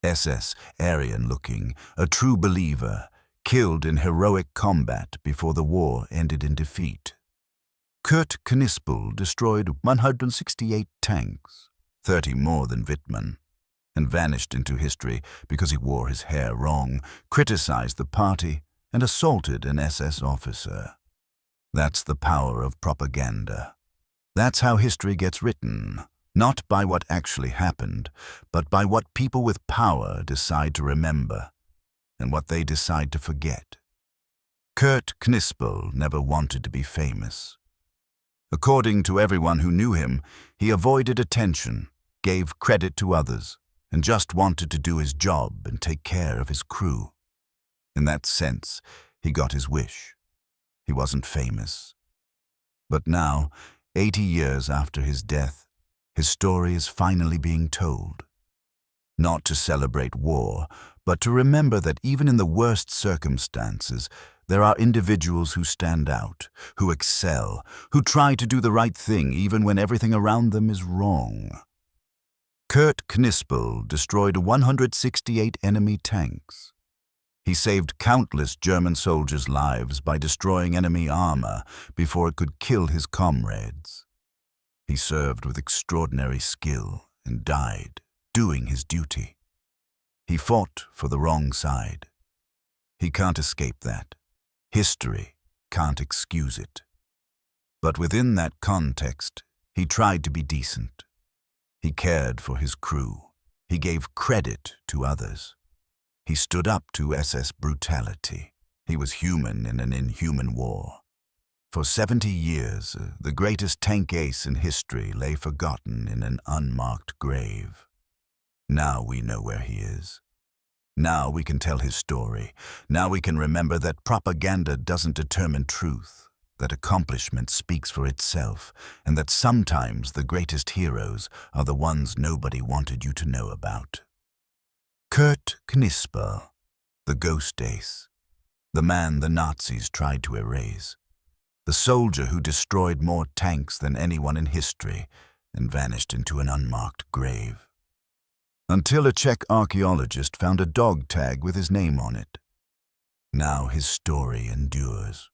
SS, Aryan-looking, a true believer, killed in heroic combat before the war ended in defeat. Kurt Knispel destroyed 168 tanks, 30 more than Wittmann, and vanished into history because he wore his hair wrong, criticized the party, and assaulted an SS officer. That's the power of propaganda. That's how history gets written, not by what actually happened, but by what people with power decide to remember, and what they decide to forget. Kurt Knispel never wanted to be famous. According to everyone who knew him, he avoided attention, gave credit to others, and just wanted to do his job and take care of his crew. In that sense, he got his wish. He wasn't famous. But now, 80 years after his death, his story is finally being told. Not to celebrate war, but to remember that even in the worst circumstances, there are individuals who stand out, who excel, who try to do the right thing even when everything around them is wrong. Kurt Knispel destroyed 168 enemy tanks. He saved countless German soldiers' lives by destroying enemy armor before it could kill his comrades. He served with extraordinary skill and died doing his duty. He fought for the wrong side. He can't escape that. History can't excuse it. But within that context, he tried to be decent. He cared for his crew. He gave credit to others. He stood up to SS brutality. He was human in an inhuman war. For 70 years, the greatest tank ace in history lay forgotten in an unmarked grave. Now we know where he is. Now we can tell his story. Now we can remember that propaganda doesn't determine truth, that accomplishment speaks for itself, and that sometimes the greatest heroes are the ones nobody wanted you to know about. Kurt Knispel, the ghost ace, the man the Nazis tried to erase, the soldier who destroyed more tanks than anyone in history and vanished into an unmarked grave. Until a Czech archaeologist found a dog tag with his name on it. Now his story endures.